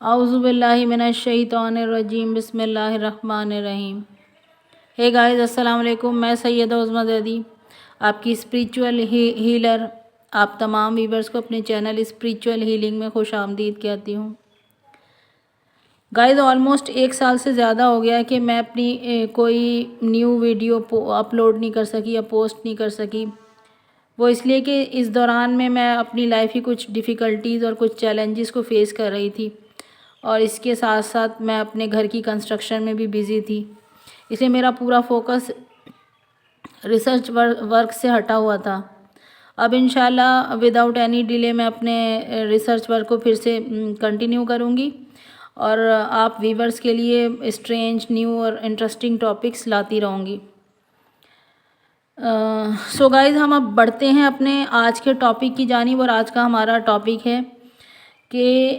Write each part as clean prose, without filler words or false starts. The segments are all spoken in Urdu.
اعوذ باللہ من الشیطان الرجیم بسم اللہ الرحمن الرحیم۔ ہے گائز، السلام علیکم۔ میں سیدہ عظمیٰ زیدی، آپ کی اسپریچول ہیلر، آپ تمام ویورز کو اپنے چینل اسپریچول ہیلنگ میں خوش آمدید کہتی ہوں۔ گائز، آلموسٹ 1 سال سے زیادہ ہو گیا کہ میں اپنی کوئی نیو ویڈیو اپلوڈ نہیں کر سکی یا پوسٹ نہیں کر سکی۔ وہ اس لیے کہ اس دوران میں اپنی لائف کی کچھ ڈیفیکلٹیز اور کچھ چیلنجز کو فیس کر رہی تھی، اور اس کے ساتھ ساتھ میں اپنے گھر کی کنسٹرکشن میں بھی بزی تھی۔ اس لیے میرا پورا فوکس ریسرچ ورک سے ہٹا ہوا تھا۔ اب انشاءاللہ وداؤٹ اینی ڈیلے میں اپنے ریسرچ ورک کو پھر سے کنٹینیو کروں گی، اور آپ ویورز کے لیے اسٹرینج، نیو اور انٹرسٹنگ ٹاپکس لاتی رہوں گی۔ سو گائز، ہم اب بڑھتے ہیں اپنے آج کے ٹاپک کی جانب، اور آج کا ہمارا ٹاپک ہے کہ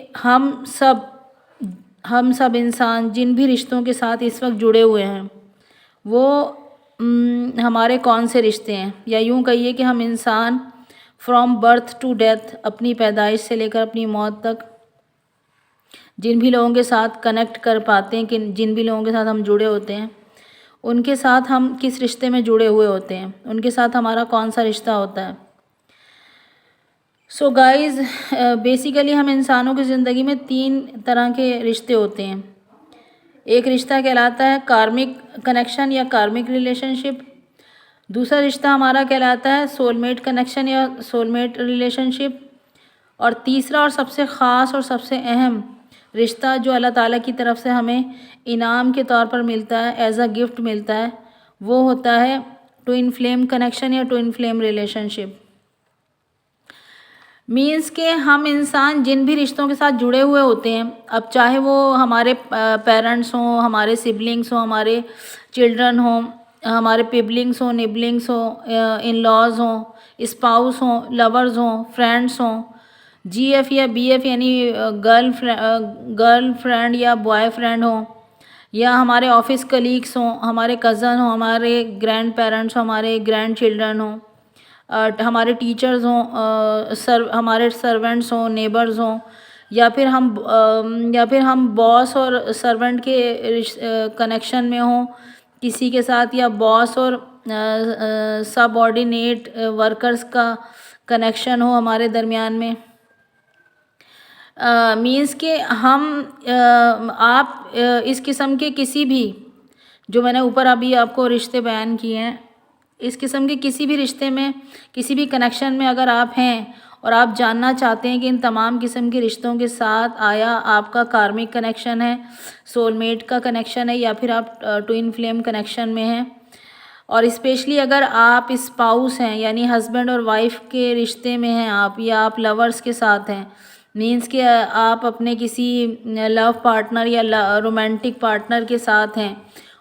ہم سب انسان جن بھی رشتوں کے ساتھ اس وقت جڑے ہوئے ہیں وہ ہمارے کون سے رشتے ہیں، یا یوں کہیے کہ ہم انسان فرام برتھ ٹو ڈیتھ، اپنی پیدائش سے لے کر اپنی موت تک جن بھی لوگوں کے ساتھ کنیکٹ کر پاتے ہیں، کہ جن بھی لوگوں کے ساتھ ہم جڑے ہوتے ہیں، ان کے ساتھ ہم کس رشتے میں جڑے ہوئے ہوتے ہیں، ان کے ساتھ ہمارا کون سا رشتہ ہوتا ہے۔ سو گائز، بیسیکلی ہم انسانوں کی زندگی میں 3 طرح کے رشتے ہوتے ہیں۔ ایک رشتہ کہلاتا ہے کارمک کنیکشن یا کارمک ریلیشن شپ۔ دوسرا رشتہ ہمارا کہلاتا ہے سول میٹ کنیکشن یا سول میٹ ریلیشن شپ۔ اور تیسرا اور سب سے خاص اور سب سے اہم رشتہ جو اللہ تعالیٰ کی طرف سے ہمیں انعام کے طور پر ملتا ہے، ایز اے گفٹ ملتا ہے، وہ ہوتا ہے ٹوئن فلیم کنیکشن یا ٹوئن فلیم ریلیشن شپ۔ مینس کہ ہم انسان جن بھی رشتوں کے ساتھ جڑے ہوئے ہوتے ہیں، اب چاہے وہ ہمارے پیرنٹس ہوں، ہمارے سبلنگس ہوں، ہمارے چلڈرن ہوں، ہمارے پیبلنگس ہوں، نیبلنگس ہوں، ان لاز ہوں، اسپاؤس ہوں، لورز ہوں، فرینڈس ہوں، جی ایف یا بی ایف یعنی گرل فرینڈ یا بوائے فرینڈ ہوں، یا ہمارے آفس کلیگس ہوں، ہمارے کزن ہوں، ہمارے گرینڈ پیرنٹس ہوں، ہمارے گرینڈ چلڈرن ہوں، ہمارے ٹیچرز ہوں، ہمارے سرونٹس ہوں، نیبرز ہوں، یا پھر ہم باس اور سرونٹ کے کنیکشن میں ہوں کسی کے ساتھ، یا باس اور سب آرڈینیٹ ورکرز کا کنیکشن ہو ہمارے درمیان میں۔ مینس کہ آپ اس قسم کے کسی بھی، جو میں نے اوپر ابھی آپ کو رشتے بیان کیے ہیں، اس قسم کے کسی بھی رشتے میں، کسی بھی کنیکشن میں اگر آپ ہیں اور آپ جاننا چاہتے ہیں کہ ان تمام قسم کے رشتوں کے ساتھ آیا آپ کا کارمک کنیکشن ہے، سول میٹ کا کنیکشن ہے، یا پھر آپ ٹوئن فلیم کنیکشن میں ہیں، اور اسپیشلی اگر آپ اسپاؤس ہیں یعنی ہسبینڈ اور وائف کے رشتے میں ہیں آپ، یا آپ لورز کے ساتھ ہیں، مینس کہ آپ اپنے کسی لو پارٹنر یا رومانٹک پارٹنر کے ساتھ ہیں،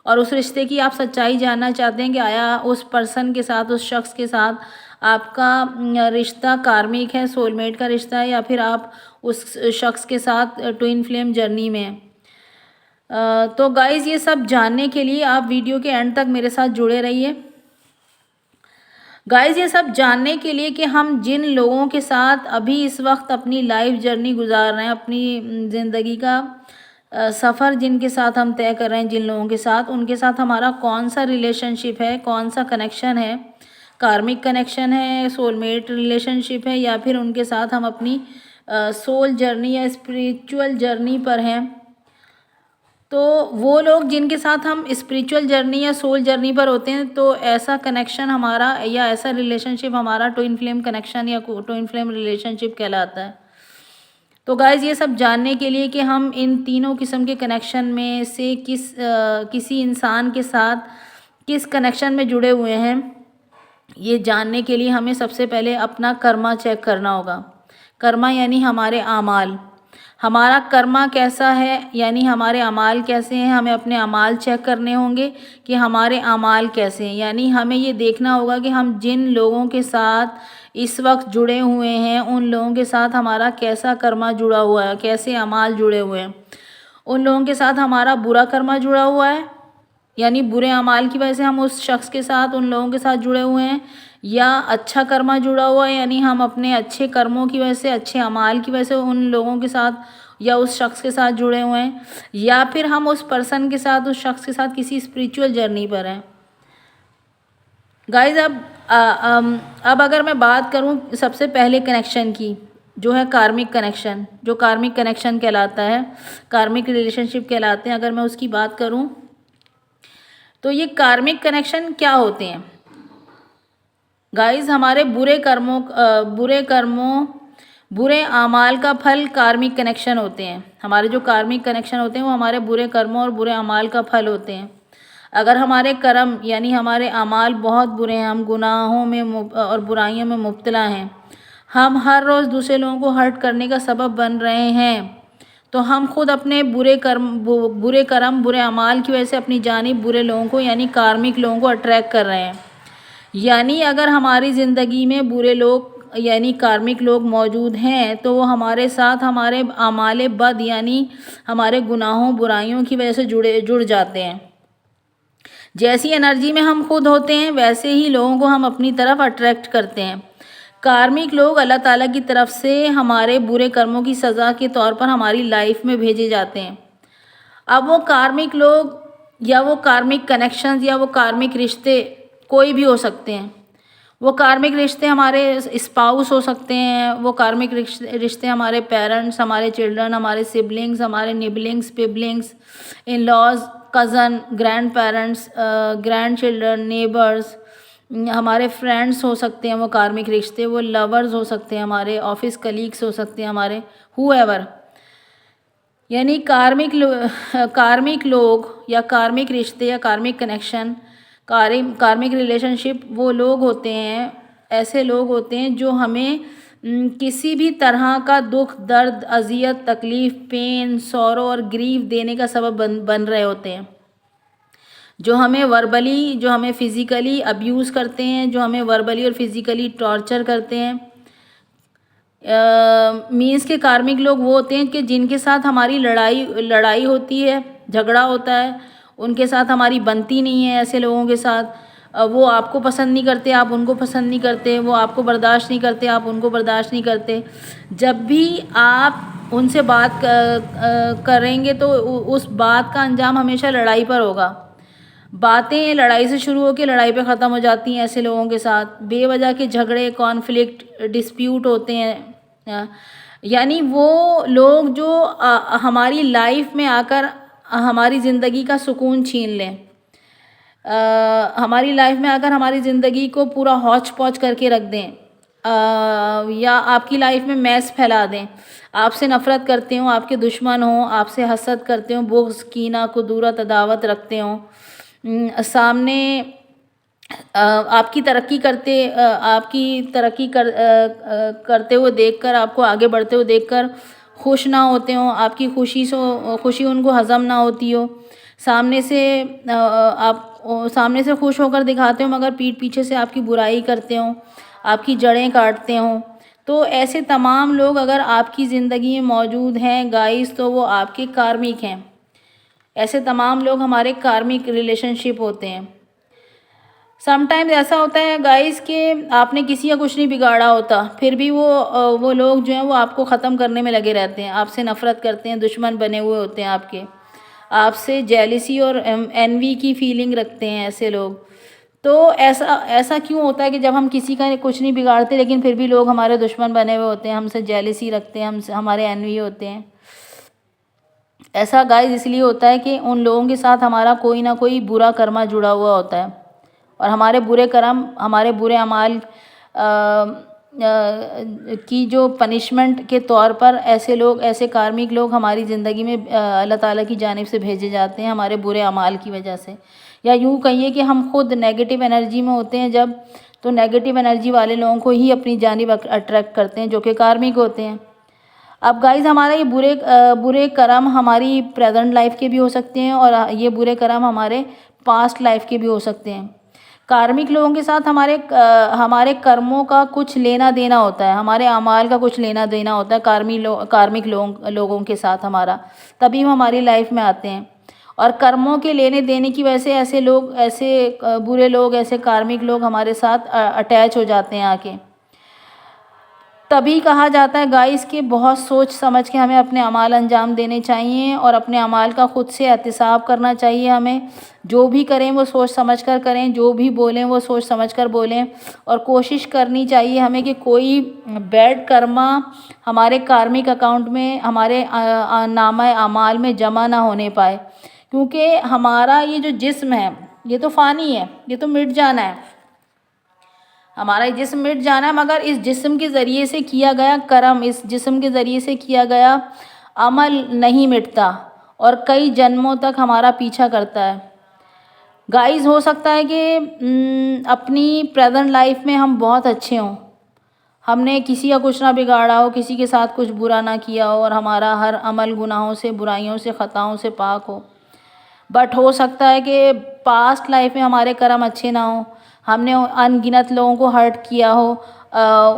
اور اس رشتے کی آپ سچائی جاننا چاہتے ہیں کہ آیا اس پرسن کے ساتھ، اس شخص کے ساتھ آپ کا رشتہ کارمک ہے، سول میٹ کا رشتہ ہے، یا پھر آپ اس شخص کے ساتھ ٹوئن فلیم جرنی میں ہیں۔ تو گائز، یہ سب جاننے کے لیے آپ ویڈیو کے اینڈ تک میرے ساتھ جڑے رہیے۔ گائز، یہ سب جاننے کے لیے کہ ہم جن لوگوں کے ساتھ ابھی اس وقت اپنی لائف جرنی گزار رہے ہیں، اپنی زندگی کا سفر جن کے ساتھ ہم طے کر رہے ہیں، جن لوگوں کے ساتھ، ان کے ساتھ ہمارا کون سا ریلیشن شپ ہے، کون سا کنیکشن ہے، کارمک کنیکشن ہے، سول میٹ ریلیشن شپ ہے، یا پھر ان کے ساتھ ہم اپنی سول جرنی یا اسپریچول جرنی پر ہیں۔ تو وہ لوگ جن کے ساتھ ہم اسپریچول جرنی یا سول جرنی پر ہوتے ہیں، تو ایسا کنیکشن ہمارا یا ایسا ریلیشن شپ ہمارا ٹوئن فلیم کنیکشن یا ٹوئن فلیم ریلیشن شپ کہلاتا ہے۔ تو گائز، یہ سب جاننے کے لیے کہ ہم ان تینوں قسم کے کنیکشن میں سے کسی انسان کے ساتھ کس کنیکشن میں جڑے ہوئے ہیں، یہ جاننے کے لیے ہمیں سب سے پہلے اپنا کرما چیک کرنا ہوگا۔ کرما یعنی ہمارے اعمال، ہمارا کرما کیسا ہے، یعنی ہمارے اعمال کیسے ہیں۔ ہمیں اپنے اعمال چیک کرنے ہوں گے کہ ہمارے اعمال کیسے ہیں، یعنی ہمیں یہ دیکھنا ہوگا کہ ہم جن لوگوں کے ساتھ اس وقت جڑے ہوئے ہیں، ان لوگوں کے ساتھ ہمارا کیسا کرما جڑا ہوا ہے، کیسے اعمال جڑے ہوئے ہیں۔ ان لوگوں کے ساتھ ہمارا برا کرما جڑا ہوا ہے، یعنی برے اعمال کی وجہ سے ہم اس شخص کے ساتھ، ان لوگوں کے ساتھ جڑے ہوئے ہیں، یا اچھا کرما جڑا ہوا ہے، یعنی ہم اپنے اچھے کرموں کی وجہ سے، اچھے اعمال کی وجہ سے ان لوگوں کے ساتھ، یا اس شخص کے ساتھ جڑے ہوئے ہیں، یا پھر ہم اس پرسن کے ساتھ، اس شخص کے ساتھ کسی اسپریچول جرنی پر ہیں۔ گائز اب اگر میں بات کروں سب سے پہلے کنیکشن کی، جو ہے کارمک کنیکشن، جو کارمک کنیکشن کہلاتا ہے، کارمک ریلیشن شپ کہلاتے ہیں، اگر میں اس کی بات کروں تو یہ کارمک کنیکشن کیا ہوتے ہیں؟ گائز ہمارے برے اعمال کا پھل کارمک کنیکشن ہوتے ہیں۔ ہمارے جو کارمک کنیکشن ہوتے ہیں وہ ہمارے برے کرموں اور برے اعمال کا پھل ہوتے ہیں۔ اگر ہمارے کرم یعنی ہمارے اعمال بہت برے ہیں، ہم گناہوں میں اور برائیوں میں مبتلا ہیں، ہم ہر روز دوسرے لوگوں کو ہرٹ کرنے کا سبب بن رہے ہیں، تو ہم خود اپنے برے کرم برے اعمال کی وجہ سے اپنی جانب برے لوگوں کو یعنی کارمک لوگوں کو اٹریکٹ کر رہے ہیں۔ یعنی اگر ہماری زندگی میں برے لوگ یعنی کارمک لوگ موجود ہیں تو وہ ہمارے ساتھ ہمارے اعمال بد یعنی ہمارے گناہوں برائیوں کی وجہ سے جڑ جاتے ہیں۔ جیسی انرجی میں ہم خود ہوتے ہیں ویسے ہی لوگوں کو ہم اپنی طرف اٹریکٹ کرتے ہیں۔ کارمک لوگ اللہ تعالیٰ کی طرف سے ہمارے برے کرموں کی سزا کے طور پر ہماری لائف میں بھیجے جاتے ہیں۔ اب وہ کارمک لوگ یا وہ کارمک کنیکشنز یا وہ کارمک رشتے کوئی بھی ہو سکتے ہیں۔ وہ کارمک رشتے ہمارے اسپاؤس ہو سکتے ہیں، وہ کارمک رشتے ہمارے پیرنٹس، ہمارے چلڈرن، ہمارے سبلنگز، ہمارے niblings, piblings, in laws, cousin, grandparents, grandchildren, neighbours, ہمارے فرینڈس ہو سکتے ہیں وہ کارمک رشتے، وہ لورز ہو سکتے ہیں، ہمارے آفس کلیگس ہو سکتے ہیں، ہمارے ہو ایور، یعنی کارمک لوگ یا کارمک رشتے یا کارمک کنیکشن، کارمک ریلیشن شپ وہ لوگ ہوتے ہیں، ایسے لوگ ہوتے ہیں جو ہمیں کسی بھی طرح کا دکھ، درد، اذیت، تکلیف، پین، سورو اور گریف دینے کا سبب بن رہے ہوتے ہیں، جو ہمیں وربلی، جو ہمیں فزیکلی ابیوز کرتے ہیں، جو ہمیں وربلی اور فزیکلی ٹارچر کرتے ہیں۔ مینس کے کارمک لوگ وہ ہوتے ہیں کہ جن کے ساتھ ہماری لڑائی ہوتی ہے، جھگڑا ہوتا ہے، ان کے ساتھ ہماری بنتی نہیں ہے۔ ایسے لوگوں کے ساتھ وہ آپ کو پسند نہیں کرتے، آپ ان کو پسند نہیں کرتے، وہ آپ کو برداشت نہیں کرتے، آپ ان کو برداشت نہیں کرتے۔ جب بھی آپ ان سے بات کریں گے تو اس بات کا انجام ہمیشہ لڑائی پر ہوگا۔ باتیں لڑائی سے شروع ہو کے لڑائی پہ ختم ہو جاتی ہیں۔ ایسے لوگوں کے ساتھ بے وجہ کے جھگڑے، کانفلکٹ، ڈسپیوٹ ہوتے ہیں، یعنی وہ لوگ جو ہماری لائف میں آ کر ہماری زندگی کا سکون چھین لیں، ہماری لائف میں آ کر ہماری زندگی کو پورا ہوچ پوچ کر کے رکھ دیں، یا آپ کی لائف میں میس پھیلا دیں، آپ سے نفرت کرتے ہوں، آپ کے دشمن ہوں، آپ سے حسد کرتے ہوں، بغض، کینہ، کدورت، عداوت رکھتے ہوں، سامنے آپ کی ترقی کرتے ہوئے دیکھ کر، آپ کو آگے بڑھتے ہوئے دیکھ کر خوش نہ ہوتے ہوں، آپ کی خوشی ان کو ہضم نہ ہوتی ہو، سامنے سے خوش ہو کر دکھاتے ہوں مگر پیٹھ پیچھے سے آپ کی برائی کرتے ہوں، آپ کی جڑیں کاٹتے ہوں، تو ایسے تمام لوگ اگر آپ کی زندگی میں موجود ہیں گائز تو وہ آپ کے کارمک ہیں۔ ایسے تمام لوگ ہمارے کارمک ریلیشن شپ ہوتے ہیں۔ سم ٹائمز ایسا ہوتا ہے گائز کہ آپ نے کسی کا کچھ نہیں بگاڑا ہوتا، پھر بھی وہ لوگ جو ہیں وہ آپ کو ختم کرنے میں لگے رہتے ہیں، آپ سے نفرت کرتے ہیں، دشمن بنے ہوئے ہوتے ہیں، آپ سے جیلسی اور انوی کی فیلنگ رکھتے ہیں ایسے لوگ۔ تو ایسا کیوں ہوتا ہے کہ جب ہم کسی کا کچھ نہیں بگاڑتے لیکن پھر بھی لوگ ہمارے دشمن بنے ہوئے ہوتے ہیں، ہم سے جیلسی رکھتے ہیں، ہمارے انوی ہوتے ہیں؟ ایسا گائز اس لیے ہوتا ہے کہ ان لوگوں کے ساتھ ہمارا کوئی نہ کوئی برا کرما جڑا ہوا ہوتا ہے، اور ہمارے برے کرم، ہمارے برے اعمال کی جو پنشمنٹ کے طور پر ایسے کارمک لوگ ہماری زندگی میں اللہ تعالیٰ کی جانب سے بھیجے جاتے ہیں ہمارے برے اعمال کی وجہ سے، یا یوں کہیے کہ ہم خود نیگیٹو انرجی میں ہوتے ہیں جب، تو نیگیٹو انرجی والے لوگوں کو ہی اپنی جانب اٹریکٹ کرتے ہیں جو کہ کارمک ہوتے ہیں۔ اب گائز ہمارا یہ برے کرم ہماری پریزنٹ لائف کے بھی ہو سکتے ہیں اور یہ برے کرم ہمارے پاسٹ لائف کے بھی ہو سکتے ہیں۔ کارمک لوگوں کے ساتھ ہمارے کرموں کا کچھ لینا دینا ہوتا ہے، ہمارے اعمال کا کچھ لینا دینا ہوتا ہے کارمک لوگوں کے ساتھ ہمارا، تبھی وہ ہماری لائف میں آتے ہیں، اور کرموں کے لینے دینے کی وجہ سے ایسے برے لوگ، ایسے کارمک لوگ ہمارے ساتھ اٹیچ ہو جاتے ہیں آ کے۔ تبھی کہا جاتا ہے گائز کہ بہت سوچ سمجھ کے ہمیں اپنے اعمال انجام دینے چاہیے اور اپنے اعمال کا خود سے احتساب کرنا چاہیے. ہمیں جو بھی کریں وہ سوچ سمجھ کر کریں, جو بھی بولیں وہ سوچ سمجھ کر بولیں, اور کوشش کرنی چاہیے ہمیں کہ کوئی بیڈ کرما ہمارے کارمک اکاؤنٹ میں, ہمارے نامہ اعمال میں جمع نہ ہونے پائے, کیونکہ ہمارا یہ جو جسم ہے یہ تو فانی ہے, یہ تو مٹ جانا ہے, ہمارا جسم مٹ جانا ہے, مگر اس جسم کے ذریعے سے کیا گیا کرم, اس جسم کے ذریعے سے کیا گیا عمل نہیں مٹتا اور کئی جنموں تک ہمارا پیچھا کرتا ہے. گائز ہو سکتا ہے کہ اپنی پریزنٹ لائف میں ہم بہت اچھے ہوں, ہم نے کسی کا کچھ نہ بگاڑا ہو, کسی کے ساتھ کچھ برا نہ کیا ہو, اور ہمارا ہر عمل گناہوں سے, برائیوں سے, خطاؤں سے پاک ہو. بٹ ہو سکتا ہے کہ پاسٹ لائف میں ہمارے کرم اچھے نہ ہوں, ہم نے ان گنت لوگوں کو ہرٹ کیا ہو,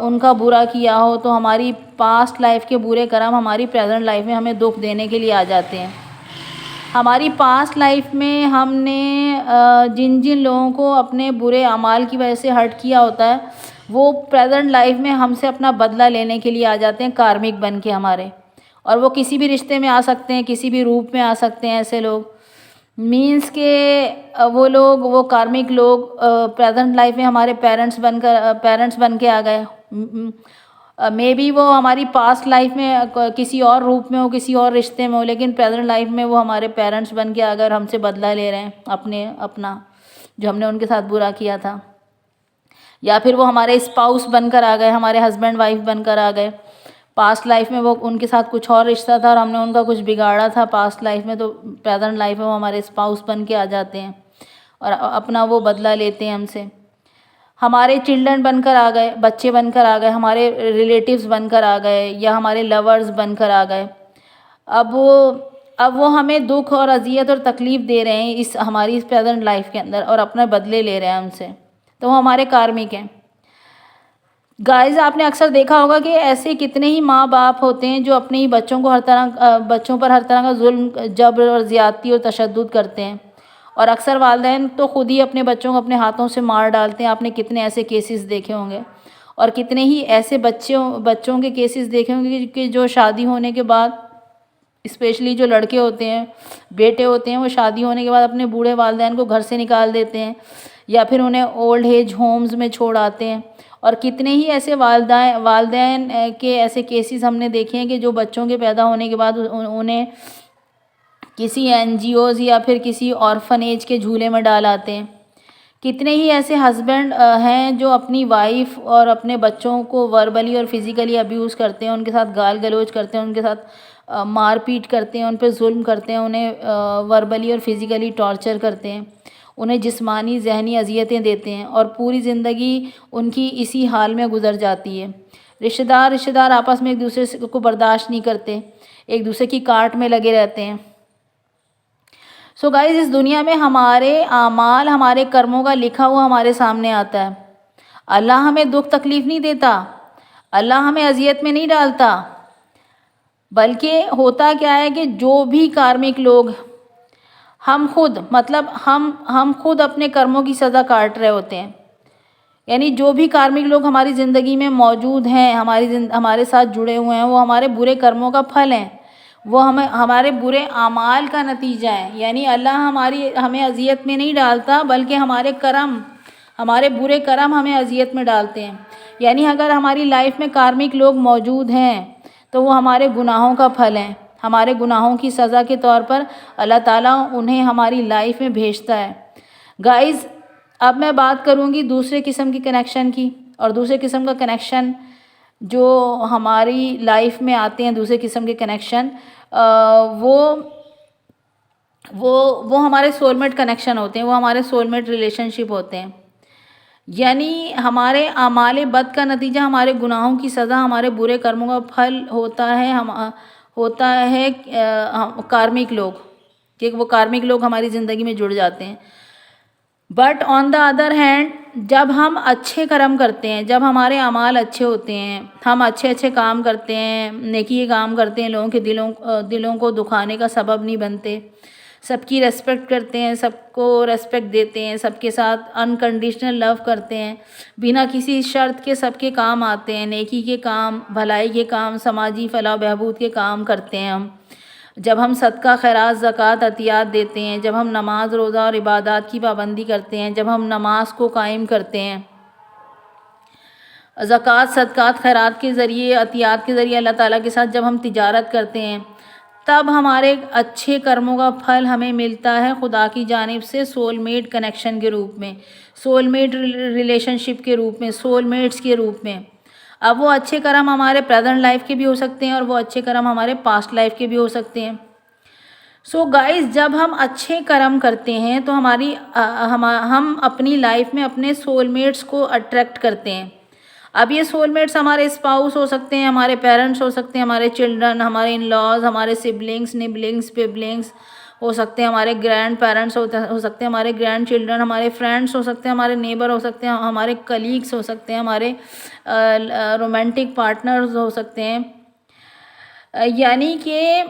ان کا برا کیا ہو, تو ہماری پاسٹ لائف کے برے کرم ہماری پریزنٹ لائف میں ہمیں دکھ دینے کے لیے آ جاتے ہیں. ہماری پاسٹ لائف میں ہم نے جن جن لوگوں کو اپنے برے اعمال کی وجہ سے ہرٹ کیا ہوتا ہے, وہ پریزنٹ لائف میں ہم سے اپنا بدلہ لینے کے لیے آ جاتے ہیں کارمک بن کے ہمارے, اور وہ کسی بھی رشتے میں آ سکتے ہیں, کسی بھی روپ میں آ سکتے ہیں. ایسے لوگ مینس کہ وہ لوگ, وہ کارمک لوگ پریزنٹ لائف میں ہمارے پیرنٹس بن کے آ گئے. مے بی وہ ہماری پاسٹ لائف میں کسی اور روپ میں ہو, کسی اور رشتے میں ہو, لیکن پریزنٹ لائف میں وہ ہمارے پیرنٹس بن کے آ گئے اور ہم سے بدلہ لے رہے ہیں اپنا جو ہم نے ان کے ساتھ برا کیا تھا. یا پھر وہ ہمارے اسپاؤس بن کر آ گئے, ہمارے ہسبینڈ وائف بن کر آ گئے. پاسٹ لائف میں وہ ان کے ساتھ کچھ اور رشتہ تھا اور ہم نے ان کا کچھ بگاڑا تھا پاسٹ لائف میں, تو پریزنٹ لائف میں وہ ہمارے اسپاؤس بن کے آ جاتے ہیں اور اپنا وہ بدلہ لیتے ہیں ہم سے. ہمارے چلڈرن بن کر آ گئے, بچے بن کر آ گئے, ہمارے ریلیٹیوز بن کر آ گئے, یا ہمارے لورز بن کر آ گئے. اب وہ ہمیں دکھ اور اذیت اور تکلیف دے رہے ہیں اس ہماری اس پریزنٹ لائف کے اندر, اور اپنا بدلے لے رہے ہیں ہم سے, تو وہ ہمارے کارمک ہیں. گائز آپ نے اکثر دیکھا ہوگا کہ ایسے کتنے ہی ماں باپ ہوتے ہیں جو اپنے ہی بچوں پر ہر طرح کا ظلم, جبر اور زیادتی اور تشدد کرتے ہیں, اور اکثر والدین تو خود ہی اپنے بچوں کو اپنے ہاتھوں سے مار ڈالتے ہیں. آپ نے کتنے ایسے کیسز دیکھے ہوں گے, اور کتنے ہی ایسے بچوں کے کیسز دیکھے ہوں گے کہ جو شادی ہونے کے بعد, اسپیشلی جو لڑکے ہوتے ہیں, بیٹے ہوتے ہیں, وہ شادی ہونے کے بعد اپنے بوڑھے والدین کو گھر سے نکال دیتے ہیں, یا پھر انہیں اولڈ ایج ہومز میں چھوڑ آتے ہیں. اور کتنے ہی ایسے والدین کے ایسے کیسز ہم نے دیکھے ہیں کہ جو بچوں کے پیدا ہونے کے بعد انہیں کسی NGOs یا پھر کسی آرفنیج کے جھولے میں ڈال آتے ہیں. کتنے ہی ایسے ہسبینڈ ہیں جو اپنی وائف اور اپنے بچوں کو وربلی اور فزیکلی ابیوز کرتے ہیں, ان کے ساتھ گال گلوچ کرتے ہیں, ان کے ساتھ مار پیٹ کرتے ہیں, ان پہ ظلم کرتے ہیں, انہیں وربلی اور فزیکلی ٹارچر کرتے ہیں, انہیں جسمانی ذہنی اذیتیں دیتے ہیں, اور پوری زندگی ان کی اسی حال میں گزر جاتی ہے. رشتہ دار آپس میں ایک دوسرے کو برداشت نہیں کرتے, ایک دوسرے کی کاٹ میں لگے رہتے ہیں. سو گائز, اس دنیا میں ہمارے اعمال, ہمارے کرموں کا لکھا ہوا ہمارے سامنے آتا ہے. اللہ ہمیں دکھ تکلیف نہیں دیتا, اللہ ہمیں اذیت میں نہیں ڈالتا, بلکہ ہوتا کیا ہے کہ جو بھی کارمک لوگ, ہم خود اپنے کرموں کی سزا کاٹ رہے ہوتے ہیں. یعنی جو بھی کارمک لوگ ہماری زندگی میں موجود ہیں, ہمارے ساتھ جڑے ہوئے ہیں, وہ ہمارے برے کرموں کا پھل ہیں, وہ ہمارے برے اعمال کا نتیجہ ہے. یعنی اللہ ہمیں اذیت میں نہیں ڈالتا, بلکہ ہمارے برے کرم ہمیں اذیت میں ڈالتے ہیں. یعنی اگر ہماری لائف میں کارمک لوگ موجود ہیں تو وہ ہمارے گناہوں کا پھل ہیں, ہمارے گناہوں کی سزا کے طور پر اللہ تعالیٰ انہیں ہماری لائف میں بھیجتا ہے. گائز, اب میں بات کروں گی دوسرے قسم کی کنیکشن کی, اور دوسرے قسم کا کنیکشن جو ہماری لائف میں آتے ہیں, دوسرے قسم کے کنیکشن وہ ہمارے سول میٹ کنیکشن ہوتے ہیں, وہ ہمارے سول میٹ ریلیشن شپ ہوتے ہیں. یعنی ہمارے اعمال بد کا نتیجہ ہمارے گناہوں کی سزا, ہمارے برے کرموں کا پھل ہوتا ہے کارمک لوگ, کہ وہ کارمک لوگ ہماری زندگی میں جڑ جاتے ہیں. But on the other hand, جب ہم اچھے کرم کرتے ہیں, جب ہمارے اعمال اچھے ہوتے ہیں, ہم اچھے کام کرتے ہیں, نیکی کے کام کرتے ہیں, لوگوں کے دلوں کو دکھانے کا سبب نہیں بنتے, سب کی ریسپیکٹ کرتے ہیں، سب کو ریسپیکٹ دیتے ہیں، سب کے ساتھ انکنڈیشنل لو کرتے ہیں، بنا کسی شرط کے سب کے کام آتے ہیں، نیکی کے کام، بھلائی کے کام، سماجی فلاح و بہبود کے کام کرتے ہیں ہم۔ جب ہم صدقہ خیرات زکوٰۃ عطیات دیتے ہیں، جب ہم نماز روزہ اور عبادات کی پابندی کرتے ہیں، جب ہم نماز کو قائم کرتے ہیں، زکوٰۃ صدقات خیرات کے ذریعے، عطیات کے ذریعے اللہ تعالیٰ کے ساتھ جب ہم تجارت کرتے ہیں، تب ہمارے اچھے کرموں کا پھل ہمیں ملتا ہے خدا کی جانب سے سول میٹ کنیکشن کے روپ میں، سول میٹ ریلیشن شپ کے روپ میں، سول میٹس کے روپ میں۔ اب وہ اچھے کرم ہمارے پریزنٹ لائف کے بھی ہو سکتے ہیں اور وہ اچھے کرم ہمارے پاسٹ لائف کے بھی ہو سکتے ہیں۔ سو گائز، جب ہم اچھے کرم کرتے ہیں تو ہم اپنی لائف میں اپنے سول میٹس کو اٹریکٹ کرتے ہیں۔ اب یہ سول میٹس ہمارے اسپاؤس ہو سکتے ہیں، ہمارے پیرنٹس ہو سکتے ہیں، ہمارے چلڈرن، ہمارے ان لاز، ہمارے سبلنگس، نبلنگس، پیبلنگس ہو سکتے ہیں، ہمارے گرینڈ پیرنٹس ہو سکتے ہیں، ہمارے گرینڈ چلڈرن، ہمارے فرینڈس ہو سکتے ہیں، ہمارے نیبر ہو سکتے ہیں، ہمارے کلیگس ہو سکتے ہیں، ہمارے رومانٹک پارٹنرز ہو سکتے ہیں۔ یعنی کہ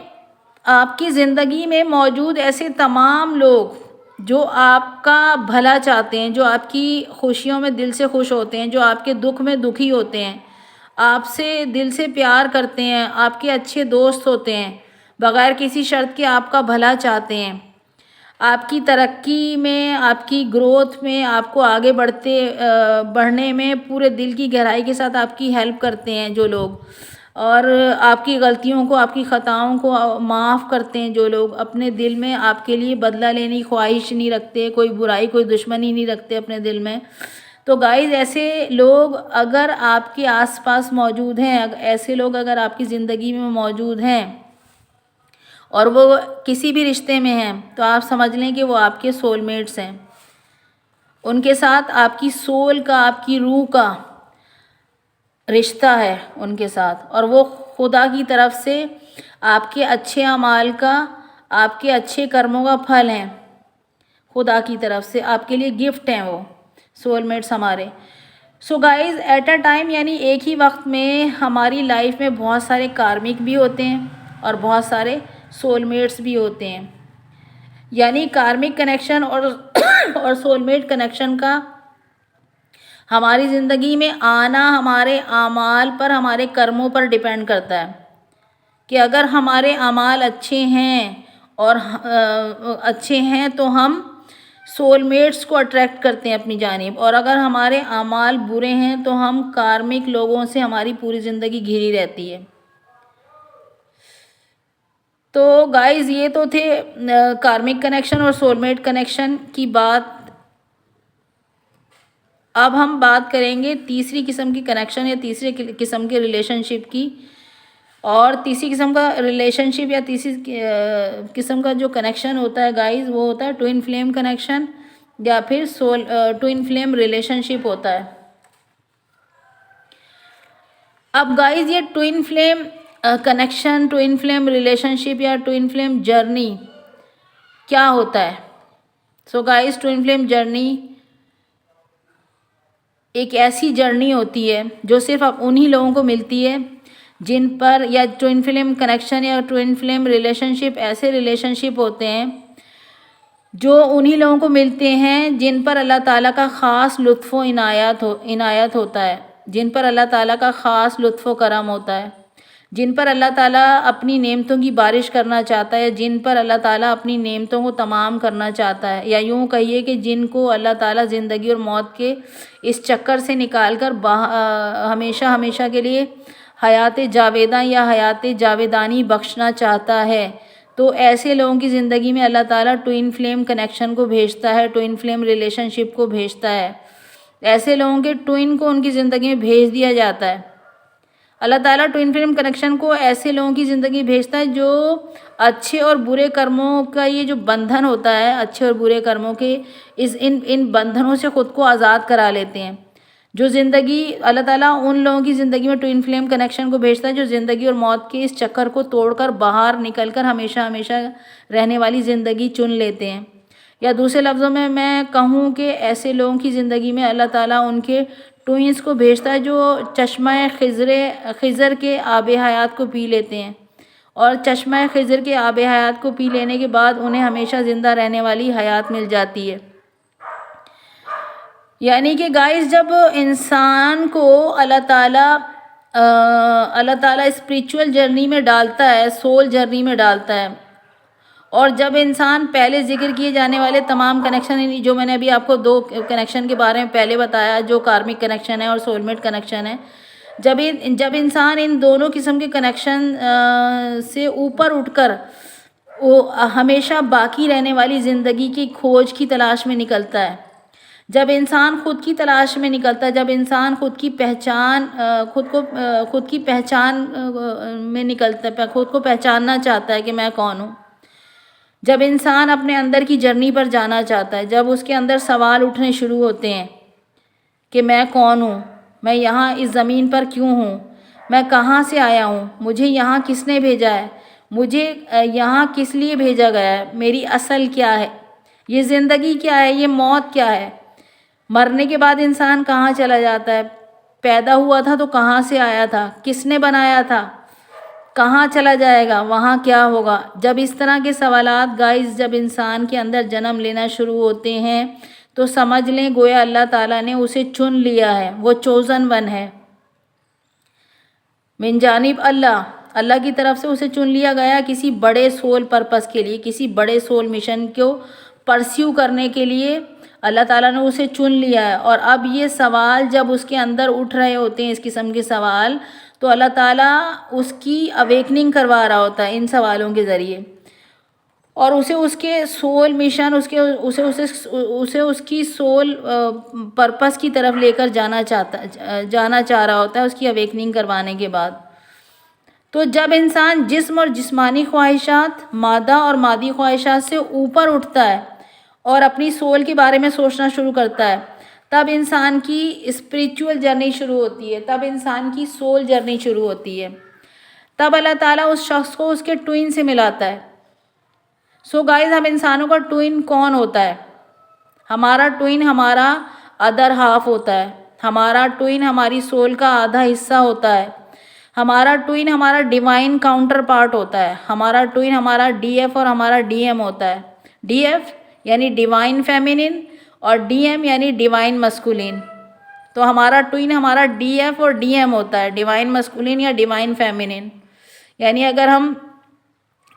آپ کی زندگی میں موجود ایسے تمام لوگ جو آپ کا بھلا چاہتے ہیں، جو آپ کی خوشیوں میں دل سے خوش ہوتے ہیں، جو آپ کے دکھ میں دکھی ہوتے ہیں، آپ سے دل سے پیار کرتے ہیں، آپ کے اچھے دوست ہوتے ہیں، بغیر کسی شرط کے آپ کا بھلا چاہتے ہیں، آپ کی ترقی میں، آپ کی گروتھ میں، آپ کو آگے بڑھنے میں پورے دل کی گہرائی کے ساتھ آپ کی ہیلپ کرتے ہیں جو لوگ، اور آپ کی غلطیوں کو، آپ کی خطاؤں کو معاف کرتے ہیں جو لوگ، اپنے دل میں آپ کے لیے بدلہ لینے کی خواہش نہیں رکھتے، کوئی برائی، کوئی دشمنی نہیں رکھتے اپنے دل میں۔ تو گائز، ایسے لوگ اگر آپ کے آس پاس موجود ہیں، ایسے لوگ اگر آپ کی زندگی میں موجود ہیں اور وہ کسی بھی رشتے میں ہیں، تو آپ سمجھ لیں کہ وہ آپ کے سول میٹس ہیں۔ ان کے ساتھ آپ کی سول کا، آپ کی روح کا رشتہ ہے ان کے ساتھ، اور وہ خدا کی طرف سے آپ کے اچھے اعمال کا، آپ کے اچھے کرموں کا پھل ہیں۔ خدا کی طرف سے آپ کے لیے گفٹ ہیں وہ سول میٹس ہمارے۔ So guys, at a time, یعنی ایک ہی وقت میں ہماری لائف میں بہت سارے کارمک بھی ہوتے ہیں اور بہت سارے سول میٹس بھی ہوتے ہیں۔ یعنی کارمک کنیکشن اور سول میٹ کنیکشن کا ہماری زندگی میں آنا ہمارے اعمال پر، ہمارے کرموں پر ڈیپینڈ کرتا ہے کہ اگر ہمارے اعمال اچھے ہیں تو ہم سول میٹس کو اٹریکٹ کرتے ہیں اپنی جانب، اور اگر ہمارے اعمال برے ہیں تو ہم کارمک لوگوں سے ہماری پوری زندگی گھری رہتی ہے۔ تو گائز، یہ تو تھے کارمک کنیکشن اور سول میٹ کنیکشن کی بات۔ اب ہم بات کریں گے تیسری قسم کی کنیکشن یا تیسری قسم کے ریلیشن شپ کی، اور تیسری قسم کا ریلیشن شپ یا تیسری قسم کا جو کنیکشن ہوتا ہے گائز، وہ ہوتا ہے ٹوئن فلیم کنیکشن یا پھر ٹوئن فلیم ریلیشن شپ ہوتا ہے۔ اب گائز، یہ twin flame connection, twin flame relationship یا ٹوئن فلیم جرنی کیا ہوتا ہے؟ So guys, twin flame journey ایک ایسی جرنی ہوتی ہے جو صرف انہی لوگوں کو ملتی ہے جن پر، یا ٹوئن فلیم کنیکشن یا ٹوئن فلیم ریلیشن شپ ایسے ریلیشن شپ ہوتے ہیں جو انہی لوگوں کو ملتے ہیں جن پر اللہ تعالیٰ کا خاص لطف و عنایت ہوتا ہے، جن پر اللہ تعالیٰ کا خاص لطف و کرم ہوتا ہے، جن پر اللہ تعالیٰ اپنی نعمتوں کی بارش کرنا چاہتا ہے، جن پر اللہ تعالیٰ اپنی نعمتوں کو تمام کرنا چاہتا ہے، یا یوں کہیے کہ جن کو اللہ تعالیٰ زندگی اور موت کے اس چکر سے نکال کر ہمیشہ ہمیشہ کے لیے حیات جاویداں یا حیات جاویدانی بخشنا چاہتا ہے۔ تو ایسے لوگوں کی زندگی میں اللہ تعالیٰ ٹوئن فلیم کنیکشن کو بھیجتا ہے، ٹوئن فلیم ریلیشن شپ کو بھیجتا ہے، ایسے لوگوں کے ٹوئن کو ان کی زندگی میں بھیج دیا جاتا ہے۔ اللہ تعالیٰ ٹوئن فلیم کنیکشن کو ایسے لوگوں کی زندگی بھیجتا ہے جو اچھے اور برے کرموں کا یہ جو بندھن ہوتا ہے، اچھے اور برے کرموں کے ان بندھنوں سے خود کو آزاد کرا لیتے ہیں۔ جو زندگی، اللہ تعالیٰ ان لوگوں کی زندگی میں ٹوئن فلیم کنیکشن کو بھیجتا ہے جو زندگی اور موت کے اس چکر کو توڑ کر باہر نکل کر ہمیشہ ہمیشہ رہنے والی زندگی چن لیتے ہیں، یا دوسرے لفظوں میں میں کہوں کہ ایسے لوگوں کی زندگی میں اللہ تعالیٰ ان کے ٹوئنس کو بھیجتا ہے جو چشمہ خضر کے آب حیات کو پی لیتے ہیں اور چشمہ خضر کے آب حیات کو پی لینے کے بعد انہیں ہمیشہ زندہ رہنے والی حیات مل جاتی ہے۔ یعنی کہ گائز جب انسان کو اللہ تعالیٰ اسپریچول جرنی میں ڈالتا ہے، سول جرنی میں ڈالتا ہے، اور جب انسان پہلے ذکر کیے جانے والے تمام کنیکشن، جو میں نے ابھی آپ کو 2 کنیکشن کے بارے میں پہلے بتایا، جو کارمک کنیکشن ہے اور سول میٹ کنیکشن ہے، جب انسان ان دونوں قسم کے کنیکشن سے اوپر اٹھ کر وہ ہمیشہ باقی رہنے والی زندگی کی کھوج کی تلاش میں نکلتا ہے، جب انسان خود کی تلاش میں نکلتا ہے، جب انسان خود کی پہچان میں نکلتا ہے، خود کو پہچاننا چاہتا ہے کہ میں کون ہوں، جب انسان اپنے اندر کی جرنی پر جانا چاہتا ہے، جب اس کے اندر سوال اٹھنے شروع ہوتے ہیں کہ میں کون ہوں، میں یہاں اس زمین پر کیوں ہوں، میں کہاں سے آیا ہوں، مجھے یہاں کس نے بھیجا ہے، مجھے یہاں کس لیے بھیجا گیا ہے، میری اصل کیا ہے، یہ زندگی کیا ہے، یہ موت کیا ہے، مرنے کے بعد انسان کہاں چلا جاتا ہے، پیدا ہوا تھا تو کہاں سے آیا تھا، کس نے بنایا تھا، کہاں چلا جائے گا، وہاں کیا ہوگا۔ جب اس طرح کے سوالات گائز جب انسان کے اندر جنم لینا شروع ہوتے ہیں تو سمجھ لیں گویا اللہ تعالیٰ نے اسے چن لیا ہے، وہ چوزن ون ہے من جانب اللہ کی طرف سے اسے چن لیا گیا کسی بڑے سول پرپس کے لیے، کسی بڑے سول مشن کو پرسیو کرنے کے لیے اللہ تعالیٰ نے اسے چن لیا ہے۔ اور اب یہ سوال جب اس کے اندر اٹھ رہے ہوتے ہیں، اس قسم کے سوال، تو اللہ تعالیٰ اس کی اویکننگ کروا رہا ہوتا ہے ان سوالوں کے ذریعے، اور اسے اس کے سول مشن، اسے اس کی سول پرپس کی طرف لے کر جانا چاہ رہا ہوتا ہے اس کی اویکننگ کروانے کے بعد۔ تو جب انسان جسم اور جسمانی خواہشات، مادہ اور مادی خواہشات سے اوپر اٹھتا ہے اور اپنی سول کے بارے میں سوچنا شروع کرتا ہے، تب انسان کی اسپریچول جرنی شروع ہوتی ہے، تب انسان کی سول جرنی شروع ہوتی ہے، تب اللہ تعالیٰ اس شخص کو اس کے ٹوئن سے ملاتا ہے۔ سو گائز، ہم انسانوں کا ٹوئن کون ہوتا ہے؟ ہمارا ٹوئن ہمارا ادر ہاف ہوتا ہے، ہمارا ٹوئن ہماری سول کا آدھا حصہ ہوتا ہے، ہمارا ٹوئن ہمارا ڈیوائن کاؤنٹر پارٹ ہوتا ہے، ہمارا ٹوئن ہمارا ڈی ایف اور ہمارا ڈی ایم ہوتا ہے۔ ڈی ایف یعنی ڈیوائن فیمینن اور ڈی ایم یعنی ڈیوائن مسکولین۔ تو ہمارا ٹوئن ہمارا ڈی ایف اور ڈی ایم ہوتا ہے، ڈیوائن مسکولین یا ڈیوائن فیمینن۔ یعنی اگر ہم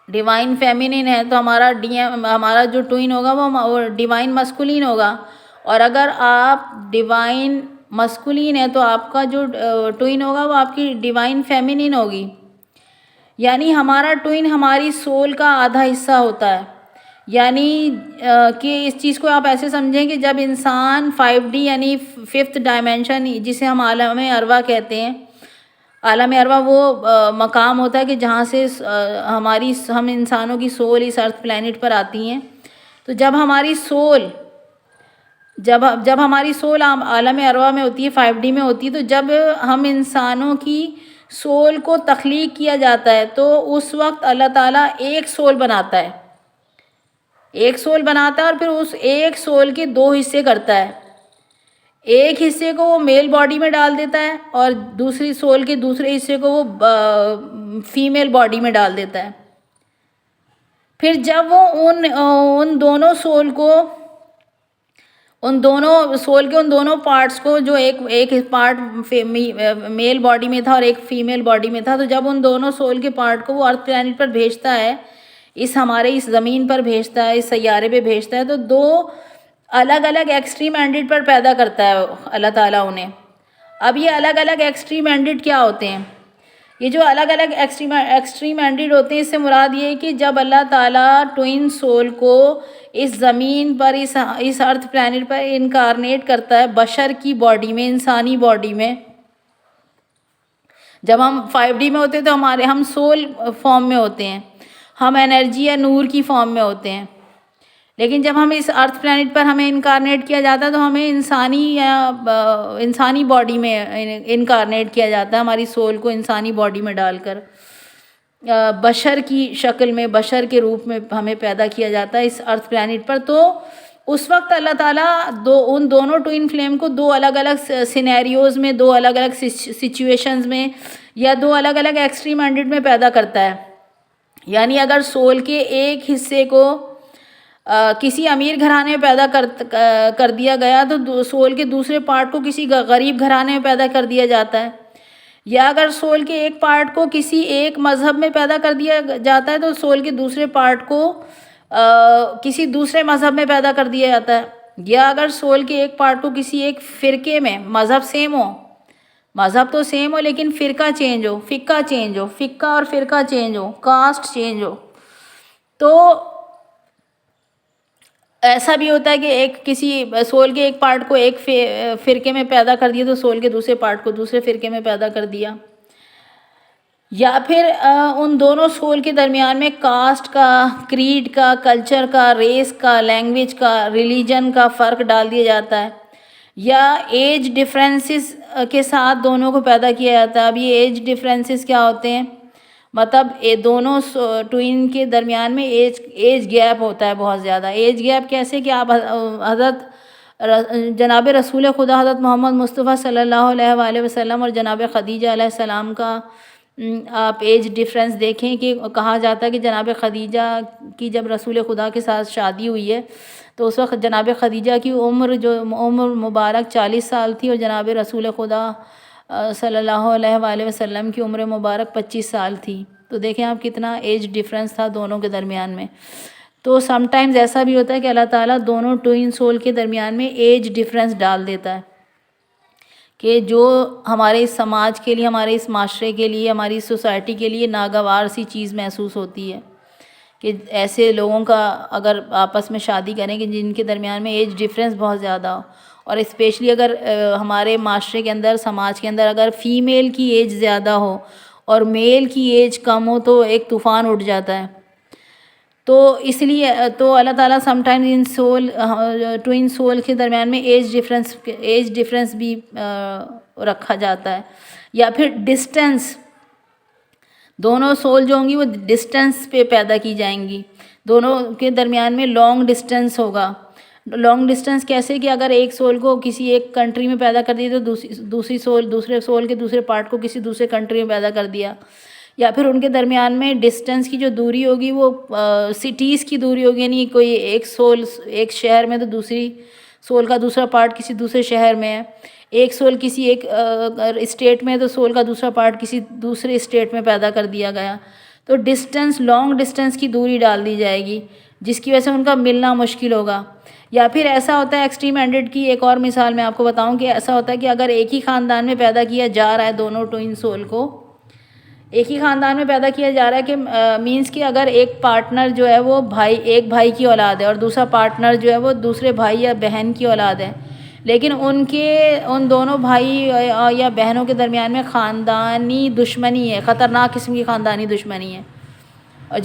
ڈیوائن فیمینن ہے تو ہمارا ڈی ایم، ہمارا جو ٹوئن ہوگا وہ ڈیوائن مسکولین ہوگا، اور اگر آپ ڈیوائن مسکولین ہے تو آپ کا جو ٹوئن ہوگا وہ آپ کی ڈیوائن فیمینن ہوگی۔ یعنی ہمارا ٹوئن ہماری سول کا آدھا حصہ ہوتا ہے۔ یعنی کہ اس چیز کو آپ ایسے سمجھیں کہ جب انسان 5D یعنی 5th ڈائمینشن، جسے ہم عالم ارواح کہتے ہیں، عالم ارواح وہ مقام ہوتا ہے کہ جہاں سے ہم انسانوں کی سول اس ارتھ پلینٹ پر آتی ہیں۔ تو جب ہماری سول عالم ارواح میں ہوتی ہے، 5D میں ہوتی ہے، تو جب ہم انسانوں کی سول کو تخلیق کیا جاتا ہے تو اس وقت اللہ تعالیٰ ایک سول بناتا ہے، اور پھر اس ایک سول کے 2 حصے کرتا ہے۔ ایک حصے کو وہ میل باڈی میں ڈال دیتا ہے اور دوسری سول کے دوسرے حصے کو وہ فیمیل باڈی میں ڈال دیتا ہے۔ پھر جب وہ ان دونوں سول کے ان دونوں پارٹس کو، جو ایک پارٹ میل باڈی میں تھا اور ایک فیمیل باڈی میں تھا، تو جب ان دونوں سول کے پارٹ کو وہ ارتھ پلینٹ پر بھیجتا ہے، اس زمین پر بھیجتا ہے، اس سیارے پہ بھیجتا ہے، تو 2 الگ الگ ایکسٹریم اینڈڈ پر پیدا کرتا ہے اللہ تعالیٰ انہیں۔ اب یہ الگ الگ ایکسٹریم اینڈڈ کیا ہوتے ہیں؟ یہ جو الگ الگ ایکسٹریم اینڈڈ ہوتے ہیں، اس سے مراد یہ ہے کہ جب اللہ تعالیٰ ٹوئن سول کو اس زمین پر، اس ارتھ پلینٹ پر انکارنیٹ کرتا ہے بشر کی باڈی میں، انسانی باڈی میں۔ جب ہم 5D میں ہوتے ہیں تو ہم سول فارم میں ہوتے ہیں، ہم انرجی یا نور کی فارم میں ہوتے ہیں، لیکن جب ہم اس ارتھ پلینٹ پر ہمیں انکارنیٹ کیا جاتا ہے تو ہمیں انسانی باڈی میں انکارنیٹ کیا جاتا ہے، ہماری سول کو انسانی باڈی میں ڈال کر بشر کی شکل میں، بشر کے روپ میں ہمیں پیدا کیا جاتا ہے اس ارتھ پلینٹ پر۔ تو اس وقت اللہ تعالیٰ ان دونوں ٹوئن فلیم کو 2 الگ الگ سینیریوز میں، 2 الگ الگ سچویشنز میں، یا 2 الگ الگ ایکسٹریم اینڈڈ میں پیدا کرتا ہے۔ یعنی اگر سول کے ایک حصے کو کسی امیر گھرانے میں پیدا کر دیا گیا تو سول کے دوسرے پارٹ کو کسی غریب گھرانے میں پیدا کر دیا جاتا ہے، یا اگر سول کے ایک پارٹ کو کسی ایک مذہب میں پیدا کر دیا جاتا ہے تو سول کے دوسرے پارٹ کو کسی دوسرے مذہب میں پیدا کر دیا جاتا ہے، یا اگر سول کے ایک پارٹ کو کسی ایک فرقے میں، مذہب سیم ہو، مذہب تو سیم ہو لیکن فرقہ چینج ہو، فقہ اور فرقہ چینج ہو، کاسٹ چینج ہو، تو ایسا بھی ہوتا ہے کہ ایک کسی سول کے ایک پارٹ کو ایک فرقے میں پیدا کر دیا تو سول کے دوسرے پارٹ کو دوسرے فرقے میں پیدا کر دیا، یا پھر ان دونوں سول کے درمیان میں کاسٹ کا، کریڈ کا، کلچر کا، ریس کا، لینگویج کا، ریلیجن کا فرق ڈال دیا جاتا ہے، یا ایج ڈفرینسز کے ساتھ دونوں کو پیدا کیا جاتا ہے۔ اب یہ ایج ڈفرینسز کیا ہوتے ہیں؟ مطلب دونوں ٹوئن کے درمیان میں ایج گیپ ہوتا ہے بہت زیادہ۔ ایج گیپ کیسے کہ آپ حضرت جناب رسول خدا حضرت محمد مصطفیٰ صلی اللہ علیہ وآلہ وسلم اور جناب خدیجہ علیہ السلام کا آپ ایج ڈفرینس دیکھیں کہ کہا جاتا ہے کہ جناب خدیجہ کی جب رسول خدا کے ساتھ شادی ہوئی ہے تو اس وقت جناب خدیجہ کی عمر مبارک 40 سال تھی، اور جناب رسول خدا صلی اللہ علیہ وآلہ وسلم کی عمر مبارک 25 سال تھی۔ تو دیکھیں آپ کتنا ایج ڈفرینس تھا دونوں کے درمیان میں۔ تو سم ٹائمز ایسا بھی ہوتا ہے کہ اللہ تعالیٰ دونوں ٹوئن سول کے درمیان میں ایج ڈفرینس ڈال دیتا ہے کہ جو ہمارے اس سماج کے لیے، ہمارے اس معاشرے کے لیے، ہماری سوسائٹی کے لیے ناگوار سی چیز محسوس ہوتی ہے کہ ایسے لوگوں کا اگر آپس میں شادی کریں کہ جن کے درمیان میں ایج ڈفرینس بہت زیادہ ہو، اور اسپیشلی اگر ہمارے معاشرے کے اندر، سماج کے اندر اگر فیمیل کی ایج زیادہ ہو اور میل کی ایج کم ہو تو ایک طوفان اٹھ جاتا ہے۔ تو اس لیے تو اللہ تعالیٰ سم ٹائمز ان ٹوئن سول کے درمیان میں ایج ڈفرینس بھی رکھا جاتا ہے، یا پھر ڈسٹینس، دونوں سول جو ہوں گی وہ ڈسٹینس پہ پیدا کی جائیں گی، دونوں کے درمیان میں لانگ ڈسٹینس ہوگا۔ لانگ ڈسٹینس کیسے کہ اگر ایک سول کو کسی ایک کنٹری میں پیدا کر دیا تو دوسرے سول کے دوسرے پارٹ کو کسی دوسرے کنٹری میں پیدا کر دیا، یا پھر ان کے درمیان میں ڈسٹینس کی جو دوری ہوگی وہ سٹیز کی دوری ہوگی، یعنی کوئی ایک سول ایک شہر میں تو دوسری سول کا دوسرا پارٹ کسی دوسرے شہر میں ہے، ایک سول کسی ایک اسٹیٹ میں تو سول کا دوسرا پارٹ کسی دوسرے اسٹیٹ میں پیدا کر دیا گیا، تو ڈسٹینس، لانگ ڈسٹینس کی دوری ڈال دی جائے گی جس کی وجہ سے ان کا ملنا مشکل ہوگا۔ یا پھر ایسا ہوتا ہے ایکسٹریم اینڈڈ کی ایک اور مثال میں آپ کو بتاؤں کہ ایسا ہوتا ہے کہ اگر ایک ہی خاندان میں پیدا کیا جا رہا ہے دونوں ٹوئن سول کو، ایک ہی خاندان میں پیدا کیا جا رہا ہے کہ مینس کہ اگر ایک پارٹنر جو ہے وہ ایک بھائی کی اولاد ہے اور دوسرا پارٹنر جو ہے وہ دوسرے بھائی یا بہن کی اولاد ہے، لیکن ان دونوں بھائی یا بہنوں کے درمیان میں خاندانی دشمنی ہے، خطرناک قسم کی خاندانی دشمنی ہے،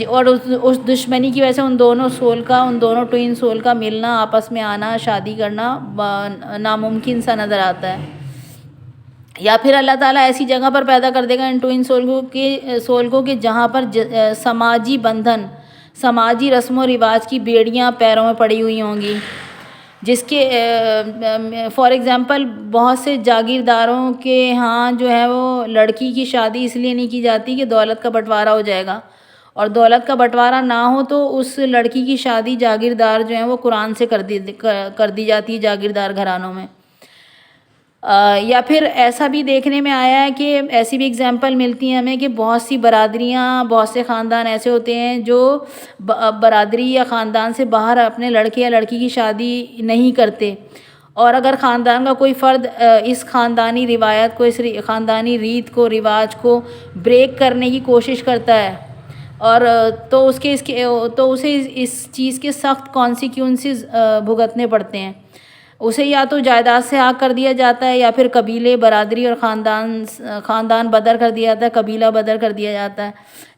اور اس دشمنی کی وجہ سے ان دونوں ٹوئن سول کا ملنا، آپس میں آنا، شادی کرنا ناممکن سا نظر آتا ہے۔ یا پھر اللہ تعالیٰ ایسی جگہ پر پیدا کر دے گا ان ٹوئن سول کو کہ جہاں پر سماجی بندھن، سماجی رسم و رواج کی بیڑیاں پیروں میں پڑی ہوئی ہوں گی، جس کے فار ایگزامپل بہت سے جاگیرداروں کے ہاں جو ہے وہ لڑکی کی شادی اس لیے نہیں کی جاتی کہ دولت کا بٹوارا ہو جائے گا، اور دولت کا بٹوارا نہ ہو تو اس لڑکی کی شادی جاگیردار جو ہیں وہ قرآن سے کر دی جاتی ہے جاگیردار گھرانوں میں۔ یا پھر ایسا بھی دیکھنے میں آیا ہے کہ ایسی بھی اگزامپل ملتی ہیں ہمیں کہ بہت سی برادریاں، بہت سے خاندان ایسے ہوتے ہیں جو برادری یا خاندان سے باہر اپنے لڑکے یا لڑکی کی شادی نہیں کرتے، اور اگر خاندان کا کوئی فرد اس خاندانی روایت کو، اس خاندانی ریت کو، رواج کو بریک کرنے کی کوشش کرتا ہے، اور تو اسے اس چیز کے سخت کانسیکوینسز بھگتنے پڑتے ہیں۔ اسے یا تو جائیداد سے حق کر دیا جاتا ہے، یا پھر قبیلے، برادری اور خاندان بدر کر دیا جاتا ہے، قبیلہ بدر کر دیا جاتا ہے،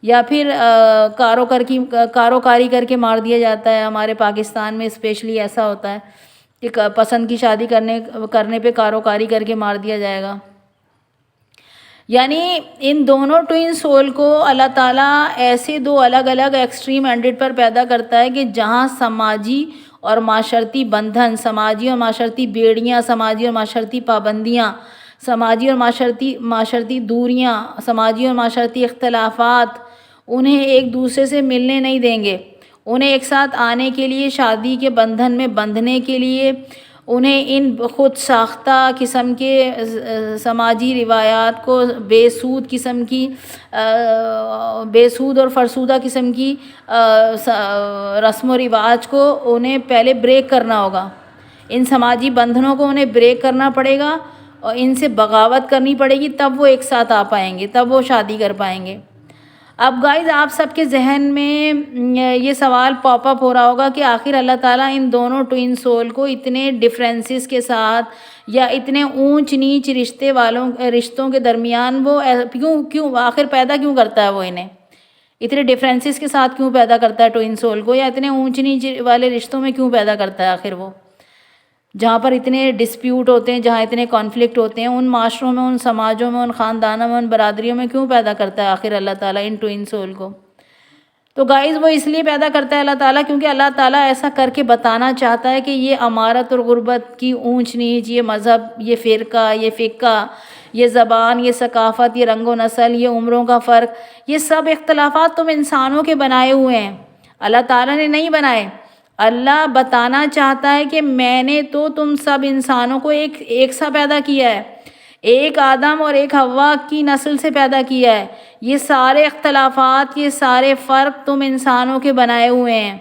یا پھر کاروکاری کر کے مار دیا جاتا ہے۔ ہمارے پاکستان میں اسپیشلی ایسا ہوتا ہے کہ پسند کی شادی کرنے پہ کاروکاری کر کے مار دیا جائے گا۔ یعنی ان دونوں ٹوئن سول کو اللہ تعالیٰ ایسے دو الگ الگ ایکسٹریم اینڈڈ پر پیدا کرتا ہے کہ جہاں سماجی اور معاشرتی بندھن، سماجی اور معاشرتی بیڑیاں، سماجی اور معاشرتی پابندیاں، سماجی اور معاشرتی دوریاں، سماجی اور معاشرتی اختلافات انہیں ایک دوسرے سے ملنے نہیں دیں گے، انہیں ایک ساتھ آنے کے لیے، شادی کے بندھن میں بندھنے کے لیے، انہیں ان خود ساختہ قسم کے سماجی روایات کو، بے سود اور فرسودہ قسم کی رسم و رواج کو انہیں پہلے بریک کرنا ہوگا۔ ان سماجی بندھنوں کو انہیں بریک کرنا پڑے گا اور ان سے بغاوت کرنی پڑے گی، تب وہ ایک ساتھ آ پائیں گے، تب وہ شادی کر پائیں گے۔ اب گائز آپ سب کے ذہن میں یہ سوال پاپ اپ ہو رہا ہوگا کہ آخر اللہ تعالیٰ ان دونوں ٹوئن سول کو اتنے ڈفرینسز کے ساتھ یا اتنے اونچ نیچ رشتوں کے درمیان وہ کیوں آخر پیدا کیوں کرتا ہے، وہ انہیں اتنے ڈفرینسز کے ساتھ کیوں پیدا کرتا ہے ٹوئن سول کو، یا اتنے اونچ نیچ والے رشتوں میں کیوں پیدا کرتا ہے آخر وہ، جہاں پر اتنے ڈسپیوٹ ہوتے ہیں، جہاں اتنے کانفلکٹ ہوتے ہیں، ان معاشروں میں، ان سماجوں میں، ان خاندانوں میں، ان برادریوں میں کیوں پیدا کرتا ہے آخر اللہ تعالیٰ ان ٹوئن سول کو؟ تو گائز وہ اس لیے پیدا کرتا ہے اللہ تعالیٰ کیونکہ اللہ تعالیٰ ایسا کر کے بتانا چاہتا ہے کہ یہ امارت اور غربت کی اونچ نیچ، یہ مذہب، یہ فرقہ، یہ فقہ، یہ زبان، یہ ثقافت، یہ رنگ و نسل، یہ عمروں کا فرق، یہ سب اختلافات تم انسانوں کے بنائے ہوئے ہیں، اللہ تعالیٰ نے نہیں بنائے۔ اللہ بتانا چاہتا ہے کہ میں نے تو تم سب انسانوں کو ایک سا پیدا کیا ہے، ایک آدم اور ایک حوا کی نسل سے پیدا کیا ہے۔ یہ سارے اختلافات، یہ سارے فرق تم انسانوں کے بنائے ہوئے ہیں،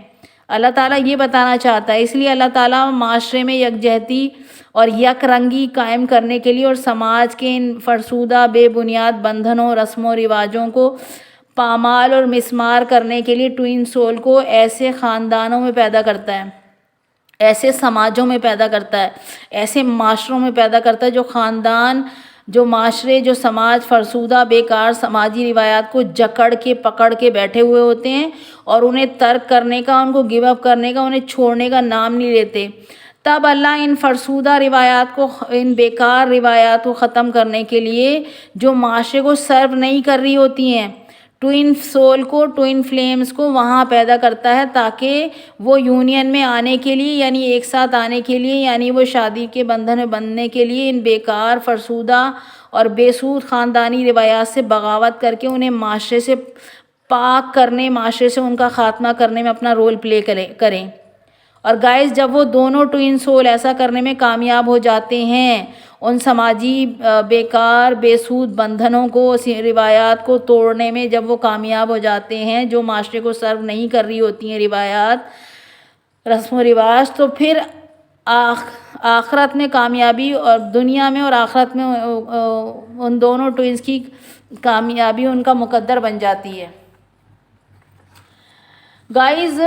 اللہ تعالیٰ یہ بتانا چاہتا ہے۔ اس لیے اللہ تعالیٰ معاشرے میں یکجہتی اور یک رنگی قائم کرنے کے لیے اور سماج کے ان فرسودہ بے بنیاد بندھنوں، رسم و رواجوں کو پامال اور مسمار کرنے کے لیے ٹوئن سول کو ایسے خاندانوں میں پیدا کرتا ہے، ایسے سماجوں میں پیدا کرتا ہے، ایسے معاشروں میں پیدا کرتا ہے، جو خاندان، جو معاشرے، جو سماج فرسودہ بیکار سماجی روایات کو جکڑ کے پکڑ کے بیٹھے ہوئے ہوتے ہیں اور انہیں ترک کرنے کا، ان کو گیو اپ کرنے کا، انہیں چھوڑنے کا نام نہیں لیتے۔ تب اللہ ان فرسودہ روایات کو، ان بیکار روایات کو ختم کرنے کے لیے جو معاشرے کو سرو نہیں کر رہی ہوتی ہیں، ٹوئن سول کو، ٹوئن فلیمز کو وہاں پیدا کرتا ہے تاکہ وہ یونین میں آنے کے لیے، یعنی ایک ساتھ آنے کے لیے، یعنی وہ شادی کے بندھن میں بندھنے کے لیے ان بیکار، فرسودہ اور بے سود خاندانی روایات سے بغاوت کر کے انہیں معاشرے سے پاک کرنے، معاشرے سے ان کا خاتمہ کرنے میں اپنا رول پلے کریں۔ اور گائز جب وہ دونوں ٹوئن سول ایسا کرنے میں کامیاب ہو جاتے ہیں، ان سماجی بیکار بے سود بندھنوں کو، روایات کو توڑنے میں جب وہ کامیاب ہو جاتے ہیں، جو معاشرے کو سرو نہیں کر رہی ہوتی ہیں روایات، رسم و رواج، تو پھر آخرت میں کامیابی، اور دنیا میں اور آخرت میں ان دونوں ٹوئنس کی کامیابی ان کا مقدر بن جاتی ہے۔ گائز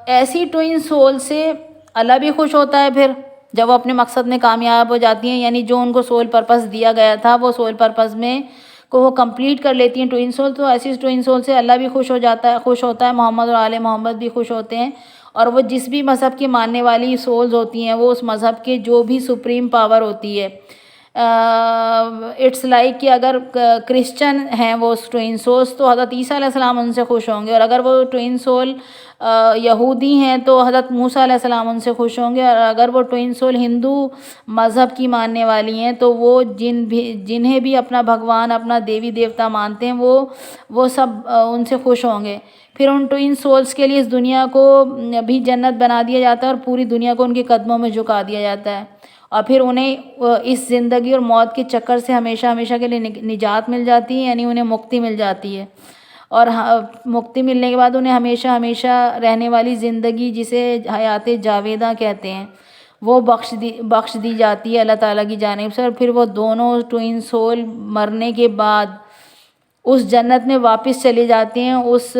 ایسی ٹوئن سول سے اللہ بھی خوش ہوتا ہے پھر جب وہ اپنے مقصد میں کامیاب ہو جاتی ہیں، یعنی جو ان کو سول پرپس دیا گیا تھا وہ سول پرپس میں کو وہ کمپلیٹ کر لیتی ہیں ٹوئن سول، تو ایسی ٹوئن سول سے اللہ بھی خوش ہوتا ہے، محمد اور آل محمد بھی خوش ہوتے ہیں، اور وہ جس بھی مذہب کی ماننے والی سولز ہوتی ہیں، وہ اس مذہب کے جو بھی سپریم پاور ہوتی ہے، اٹس لائک کہ اگر کرسچن ہیں وہ ٹوئن سولز تو حضرت عیسیٰ علیہ السلام ان سے خوش ہوں گے، اور اگر وہ ٹوئن سول یہودی ہیں تو حضرت موسیٰ علیہ السلام ان سے خوش ہوں گے، اور اگر وہ ٹوئن سول ہندو مذہب کی ماننے والی ہیں تو وہ جنہیں بھی اپنا بھگوان، اپنا دیوی دیوتا مانتے ہیں، وہ سب ان سے خوش ہوں گے۔ پھر ان ٹوئن سولز کے لیے اس دنیا کو بھی جنت بنا دیا جاتا ہے اور پوری دنیا کو ان کے قدموں میں جھکا دیا جاتا ہے، اور پھر انہیں اس زندگی اور موت کے چکر سے ہمیشہ ہمیشہ کے لیے نجات مل جاتی ہے، یعنی انہیں مکتی مل جاتی ہے، اور مکتی ملنے کے بعد انہیں ہمیشہ ہمیشہ رہنے والی زندگی، جسے حیات جاویدہ کہتے ہیں، وہ بخش دی جاتی ہے اللہ تعالیٰ کی جانب سے، اور پھر وہ دونوں ٹوئن سول مرنے کے بعد اس جنت میں واپس چلی جاتی ہیں، اس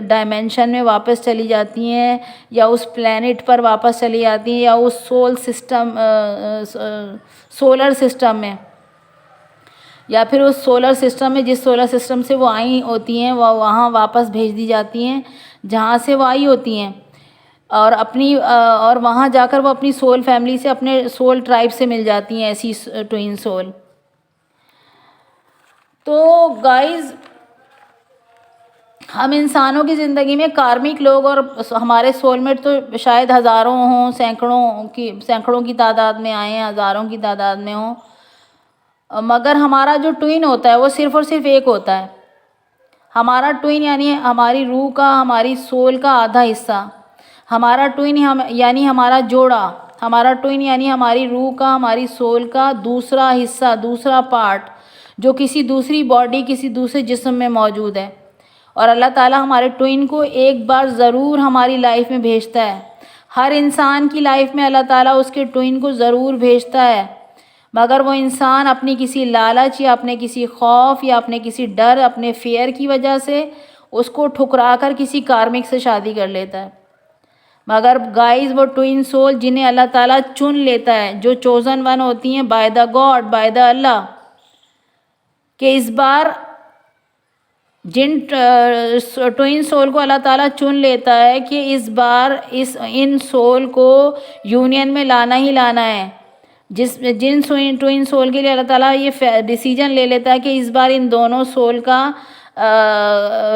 ڈائمینشن میں واپس چلی جاتی ہیں، یا اس پلینٹ پر واپس چلی جاتی ہیں، یا اس سولر سسٹم میں، یا پھر اس سولر سسٹم میں جس سولر سسٹم سے وہ آئی ہوتی ہیں، وہ وہاں واپس بھیج دی جاتی ہیں جہاں سے وہ آئی ہوتی ہیں، اور وہاں جا کر وہ اپنی سول فیملی سے، اپنے سول ٹرائب سے مل جاتی ہیں ایسی ٹوئن سول۔ تو گائز ہم انسانوں کی زندگی میں کارمک لوگ اور ہمارے سول میٹ تو شاید ہزاروں ہوں، سینکڑوں کی تعداد میں آئے ہیں، ہزاروں کی تعداد میں ہوں، مگر ہمارا جو ٹوئن ہوتا ہے وہ صرف اور صرف ایک ہوتا ہے۔ ہمارا ٹوئن یعنی ہماری روح کا، ہماری سول کا آدھا حصہ، ہمارا ٹوئن یعنی ہمارا جوڑا، ہمارا ٹوئن یعنی ہماری روح کا، ہماری سول کا دوسرا حصہ، دوسرا پارٹ جو کسی دوسری باڈی، کسی دوسرے جسم میں موجود ہے۔ اور اللہ تعالیٰ ہمارے ٹوئن کو ایک بار ضرور ہماری لائف میں بھیجتا ہے۔ ہر انسان کی لائف میں اللہ تعالیٰ اس کے ٹوئن کو ضرور بھیجتا ہے، مگر وہ انسان اپنی کسی لالچ یا اپنے کسی خوف یا اپنے کسی ڈر، اپنے فیئر کی وجہ سے اس کو ٹھکرا کر کسی کارمک سے شادی کر لیتا ہے۔ مگر گائز وہ ٹوئن سول جنہیں اللہ تعالیٰ چن لیتا ہے، جو چوزن ون ہوتی ہیں by the God, by the Allah, کہ اس بار جن ٹوئن سول کو اللہ تعالیٰ چن لیتا ہے کہ اس بار ان سول کو یونین میں لانا ہی لانا ہے، جن ٹوئن سول کے لیے اللہ تعالیٰ یہ ڈیسیجن لے لیتا ہے کہ اس بار ان دونوں سول کا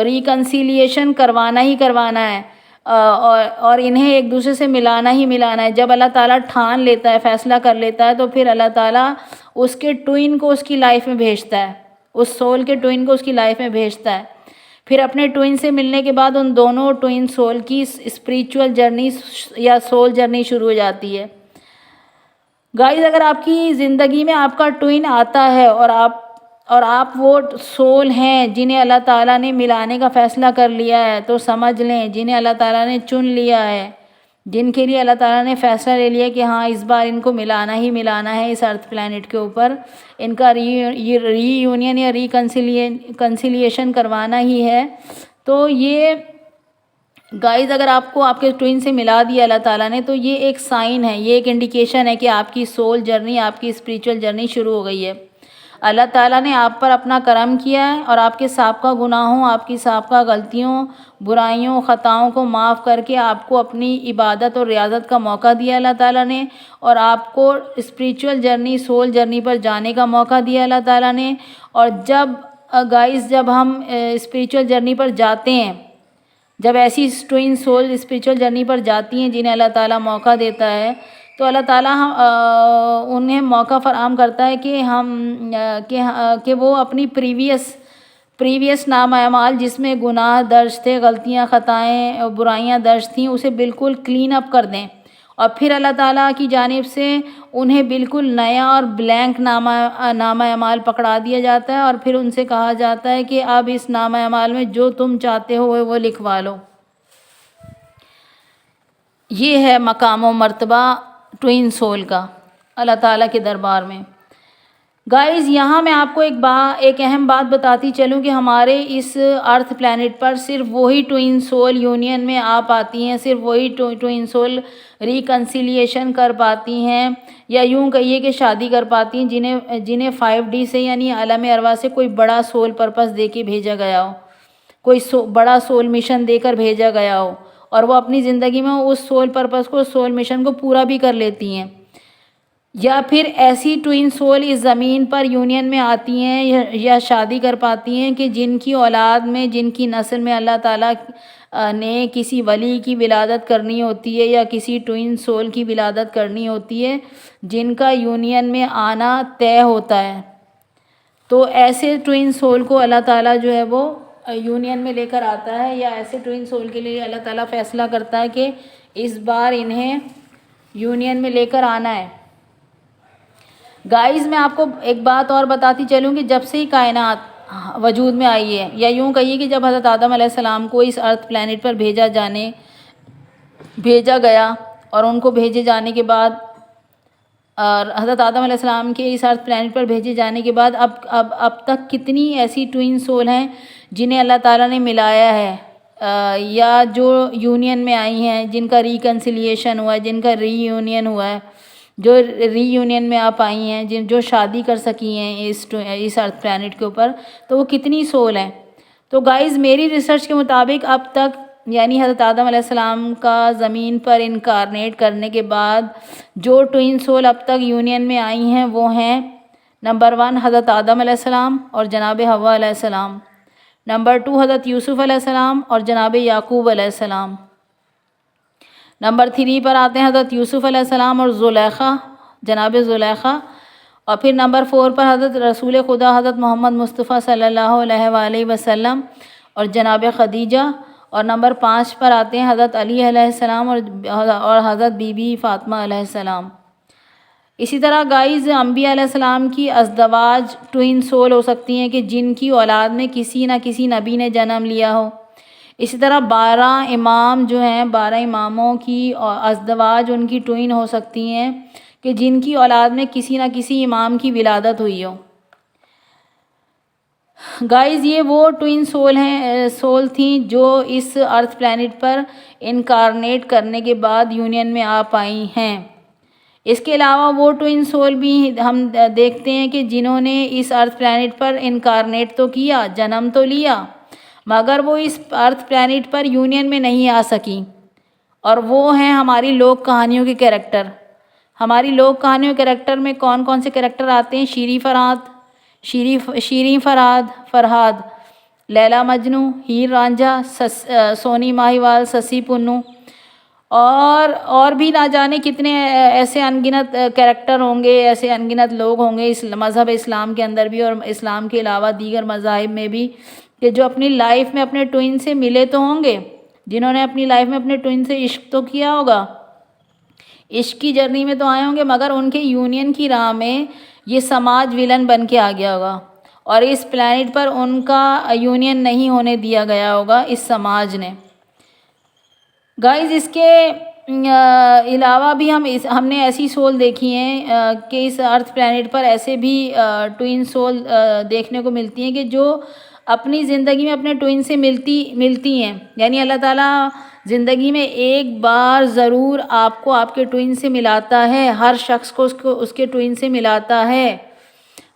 ریکنسیلیشن کروانا ہی کروانا ہے، اور انہیں ایک دوسرے سے ملانا ہی ملانا ہے۔ جب اللہ تعالیٰ ٹھان لیتا ہے، فیصلہ کر لیتا ہے، تو پھر اللہ تعالیٰ اس کے ٹوئن کو اس کی لائف میں بھیجتا ہے، اس سول کے ٹوئن کو اس کی لائف میں بھیجتا ہے۔ پھر اپنے ٹوئن سے ملنے کے بعد ان دونوں ٹوئن سول کی اسپریچول جرنی یا سول جرنی شروع ہو جاتی ہے۔ گائز اگر آپ کی زندگی میں آپ کا ٹوئن آتا ہے اور آپ وہ سول ہیں جنہیں اللہ تعالیٰ نے ملانے کا فیصلہ کر لیا ہے، تو سمجھ لیں جنہیں اللہ تعالیٰ نے چن لیا ہے، جن کے لیے اللہ تعالیٰ نے فیصلہ لے لیا کہ ہاں اس بار ان کو ملانا ہی ملانا ہے اس ارتھ پلینٹ کے اوپر، ان کا ری یونین یا ریکنسیلیشن کروانا ہی ہے، تو یہ گائز اگر آپ کو آپ کے ٹوئن سے ملا دیا اللہ تعالیٰ نے، تو یہ ایک سائن ہے، یہ ایک انڈیکیشن ہے کہ آپ کی سول جرنی، آپ کی اسپریچول جرنی شروع ہو گئی ہے۔ اللہ تعالیٰ نے آپ پر اپنا کرم کیا ہے اور آپ کے سابقہ گناہوں، آپ کی سابقہ غلطیوں، برائیوں، خطاؤں کو معاف کر کے آپ کو اپنی عبادت اور ریاضت کا موقع دیا اللہ تعالیٰ نے، اور آپ کو اسپریچول جرنی، سول جرنی پر جانے کا موقع دیا اللہ تعالیٰ نے۔ اور جب ہم اسپریچول جرنی پر جاتے ہیں، جب ایسی ٹوئن سول اسپریچول جرنی پر جاتی ہیں جنہیں اللہ تعالیٰ موقع دیتا ہے، تو اللہ تعالیٰ انہیں موقع فراہم کرتا ہے کہ وہ اپنی پریویس نامہ اعمال جس میں گناہ درج تھے، غلطیاں، خطائیں، برائیاں درج تھیں، اسے بالکل کلین اپ کر دیں، اور پھر اللہ تعالیٰ کی جانب سے انہیں بالکل نیا اور بلینک نامہ اعمال پکڑا دیا جاتا ہے، اور پھر ان سے کہا جاتا ہے کہ اب اس نامہ اعمال میں جو تم چاہتے ہو وہ لکھوا لو۔ یہ ہے مقام و مرتبہ ٹوئن سول کا اللہ تعالیٰ کے دربار میں۔ گائز یہاں میں آپ کو ایک اہم بات بتاتی چلوں کہ ہمارے اس ارتھ پلینٹ پر صرف وہی ٹوئن سول یونین میں آ پاتی ہیں، صرف وہی ٹوئن سول ریکنسیلیشن کر پاتی ہیں، یا یوں کہیے کہ شادی کر پاتی ہیں، جنہیں 5D سے یعنی عالم ارواح سے کوئی بڑا سول پرپس دے کے بھیجا گیا ہو، کوئی بڑا سول مشن دے کر بھیجا گیا ہو، اور وہ اپنی زندگی میں اس سول پرپس کو، سول مشن کو پورا بھی کر لیتی ہیں۔ یا پھر ایسی ٹوئن سول اس زمین پر یونین میں آتی ہیں یا شادی کر پاتی ہیں کہ جن کی اولاد میں، جن کی نسل میں اللہ تعالیٰ نے کسی ولی کی ولادت کرنی ہوتی ہے یا کسی ٹوئن سول کی ولادت کرنی ہوتی ہے، جن کا یونین میں آنا طے ہوتا ہے، تو ایسے ٹوئن سول کو اللہ تعالیٰ جو ہے وہ یونین میں لے کر آتا ہے، یا ایسے ٹوئن سول کے لیے اللہ تعالیٰ فیصلہ کرتا ہے کہ اس بار انہیں یونین میں لے کر آنا ہے۔ گائز میں آپ کو ایک بات اور بتاتی چلوں کہ جب سے ہی کائنات وجود میں آئی ہے، یا یوں کہیے کہ جب حضرت آدم علیہ السلام کو اس ارتھ پلینٹ پر بھیجا گیا، اور ان کو بھیجے جانے کے بعد، اور حضرت آدم علیہ السلام کے اس ارتھ پلینٹ پر بھیجے جانے کے بعد اب تک کتنی ایسی ٹوئن سول ہیں جنہیں اللہ تعالیٰ نے ملایا ہے، یا جو یونین میں آئی ہیں، جن کا ریکنسیلیشن ہوا ہے، جن کا ری یونین ہوا ہے، جو ری یونین میں آپ آئی ہیں، جو شادی کر سکی ہیں اس ارتھ پلینٹ کے اوپر، تو وہ کتنی سول ہیں۔ تو گائز میری ریسرچ کے مطابق اب تک، یعنی حضرت آدم علیہ السلام کا زمین پر انکارنیٹ کرنے کے بعد جو ٹوئن سول اب تک یونین میں آئی ہیں، وہ ہیں نمبر 1 حضرت آدم علیہ السلام اور جناب حوا علیہ السلام، نمبر 2 حضرت یوسف علیہ السلام اور جناب یعقوب علیہ السلام، نمبر 3 پر آتے ہیں حضرت یوسف علیہ السلام اور زلیخا، جناب زلیخا، اور پھر نمبر 4 پر حضرت رسول خدا حضرت محمد مصطفیٰ صلی اللہ علیہ وآلہ وسلم، اور جناب خدیجہ، اور نمبر 5 پر آتے ہیں حضرت علی علیہ السلام اور حضرت بی بی فاطمہ علیہ السلام۔ اسی طرح گائز انبیاء علیہ السلام کی ازدواج ٹوئن سول ہو سکتی ہیں کہ جن کی اولاد میں کسی نہ کسی نبی نے جنم لیا ہو۔ اسی طرح 12 امام جو ہیں، 12 اماموں کی ازدواج ان کی ٹوئن ہو سکتی ہیں کہ جن کی اولاد میں کسی نہ کسی امام کی ولادت ہوئی ہو۔ گائز یہ وہ ٹوئن سول تھیں جو اس ارتھ پلینٹ پر انکارنیٹ کرنے کے بعد یونین میں آ پائی ہیں۔ اس کے علاوہ وہ ٹوئن سول بھی ہم دیکھتے ہیں کہ جنہوں نے اس ارتھ پلینٹ پر انکارنیٹ تو کیا، جنم تو لیا، مگر وہ اس ارتھ پلینٹ پر یونین میں نہیں آ سکیں، اور وہ ہیں ہماری لوک کہانیوں کے کریکٹر۔ ہماری لوک کہانیوں کے کریکٹر میں کون کون سے کریکٹر آتے ہیں؟ شیریں فرہاد، لیلا مجنو، ہیر رانجھا، سونی ماہیوال، سسی پنو، اور بھی نہ جانے کتنے ایسے انگنت کریکٹر ہوں گے، ایسے انگنت لوگ ہوں گے اس مذہب اسلام کے اندر بھی اور اسلام کے علاوہ دیگر مذاہب میں بھی، کہ جو اپنی لائف میں اپنے ٹوئن سے ملے تو ہوں گے، جنہوں نے اپنی لائف میں اپنے ٹوئن سے عشق تو کیا ہوگا، عشق کی جرنی میں تو آئے ہوں گے، مگر ان کے یونین کی راہ میں یہ سماج ولن بن کے آ گیا ہوگا، اور اس پلینٹ پر ان کا یونین نہیں ہونے دیا گیا ہوگا اس سماج نے۔ گائز اس کے علاوہ بھی ہم نے ایسی سول دیکھی ہیں کہ اس ارتھ پلینٹ پر ایسے بھی ٹوئن سول دیکھنے کو ملتی ہیں کہ جو اپنی زندگی میں اپنے ٹوئن سے ملتی ہیں، یعنی اللہ تعالیٰ زندگی میں ایک بار ضرور آپ کو آپ کے ٹوئن سے ملاتا ہے، ہر شخص کو اس کے ٹوئن سے ملاتا ہے،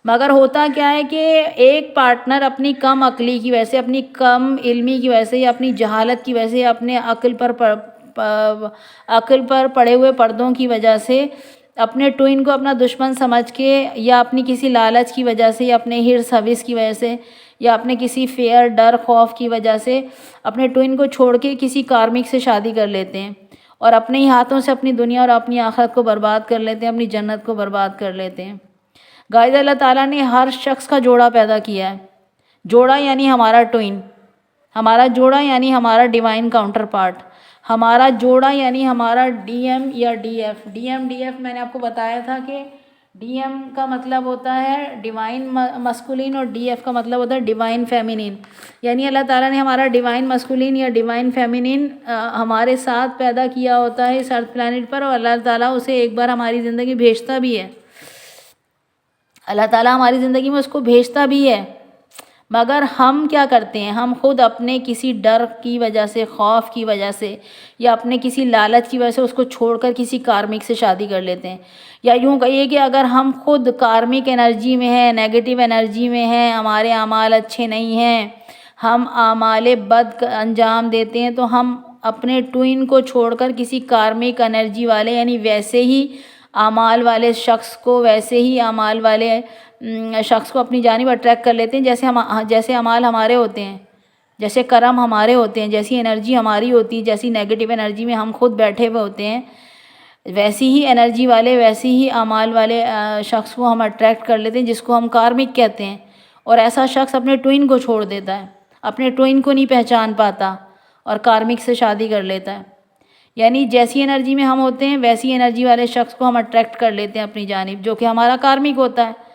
مگر ہوتا کیا ہے کہ ایک پارٹنر اپنی کم عقلی کی وجہ سے، اپنی کم علمی کی وجہ سے، یا اپنی جہالت کی وجہ سے، یا اپنے عقل پر پڑے ہوئے پردوں کی وجہ سے اپنے ٹوئن کو اپنا دشمن سمجھ کے، یا اپنی کسی لالچ کی وجہ سے، یا اپنے ہرس ہوس کی وجہ سے، یا اپنے کسی فیئر ڈر خوف کی وجہ سے اپنے ٹوئن کو چھوڑ کے کسی کارمک سے شادی کر لیتے ہیں، اور اپنے ہی ہاتھوں سے اپنی دنیا اور اپنی آخرت کو برباد کر لیتے ہیں، اپنی جنت کو برباد کر لیتے ہیں۔ گائز اللہ تعالیٰ نے ہر شخص کا جوڑا پیدا کیا ہے، جوڑا یعنی ہمارا ٹوئن، ہمارا جوڑا یعنی ہمارا ڈیوائن کاؤنٹر پارٹ، ہمارا جوڑا یعنی ہمارا ڈی ایم یا ڈی ایف میں نے آپ کو بتایا تھا کہ ڈی ایم کا مطلب ہوتا ہے ڈیوائن مسکولین اور ڈی ایف کا مطلب ہوتا ہے ڈیوائن فیمینین، یعنی اللہ تعالیٰ نے ہمارا ڈیوائن مسکولین یا ڈیوائن فیمینین ہمارے ساتھ پیدا کیا ہوتا ہے اس ارتھ پلینٹ پر، اور اللہ تعالیٰ اسے ایک بار ہماری زندگی بھیجتا بھی ہے، اللہ تعالیٰ ہماری زندگی میں اس کو بھیجتا بھی ہے، مگر ہم کیا کرتے ہیں؟ ہم خود اپنے کسی ڈر کی وجہ سے، خوف کی وجہ سے، یا اپنے کسی لالچ کی وجہ سے اس کو چھوڑ کر کسی کارمک سے شادی کر لیتے ہیں، یا یوں کہیے کہ اگر ہم خود کارمک انرجی میں ہیں، نیگیٹو انرجی میں ہیں، ہمارے اعمال اچھے نہیں ہیں، ہم اعمال بد انجام دیتے ہیں، تو ہم اپنے ٹوئن کو چھوڑ کر کسی کارمک انرجی والے یعنی ویسے ہی اعمال والے شخص کو، ویسے ہی اعمال والے شخص کو اپنی جانب اٹریکٹ کر لیتے ہیں، جیسے اعمال ہمارے ہوتے ہیں، جیسے کرم ہمارے ہوتے ہیں، جیسی انرجی ہماری ہوتی ہے، جیسی نیگیٹو انرجی میں ہم خود بیٹھے ہوئے ہوتے ہیں، ویسی ہی انرجی والے، ویسی ہی اعمال والے شخص کو ہم اٹریکٹ کر لیتے ہیں، جس کو ہم کارمک کہتے ہیں، اور ایسا شخص اپنے ٹوئن کو چھوڑ دیتا ہے، اپنے ٹوئن کو نہیں پہچان پاتا اور کارمک سے شادی کر لیتا ہے، یعنی جیسی انرجی میں ہم ہوتے ہیں ویسی انرجی والے شخص کو ہم اٹریکٹ کر لیتے ہیں اپنی جانب، جو کہ ہمارا کارمک ہوتا ہے،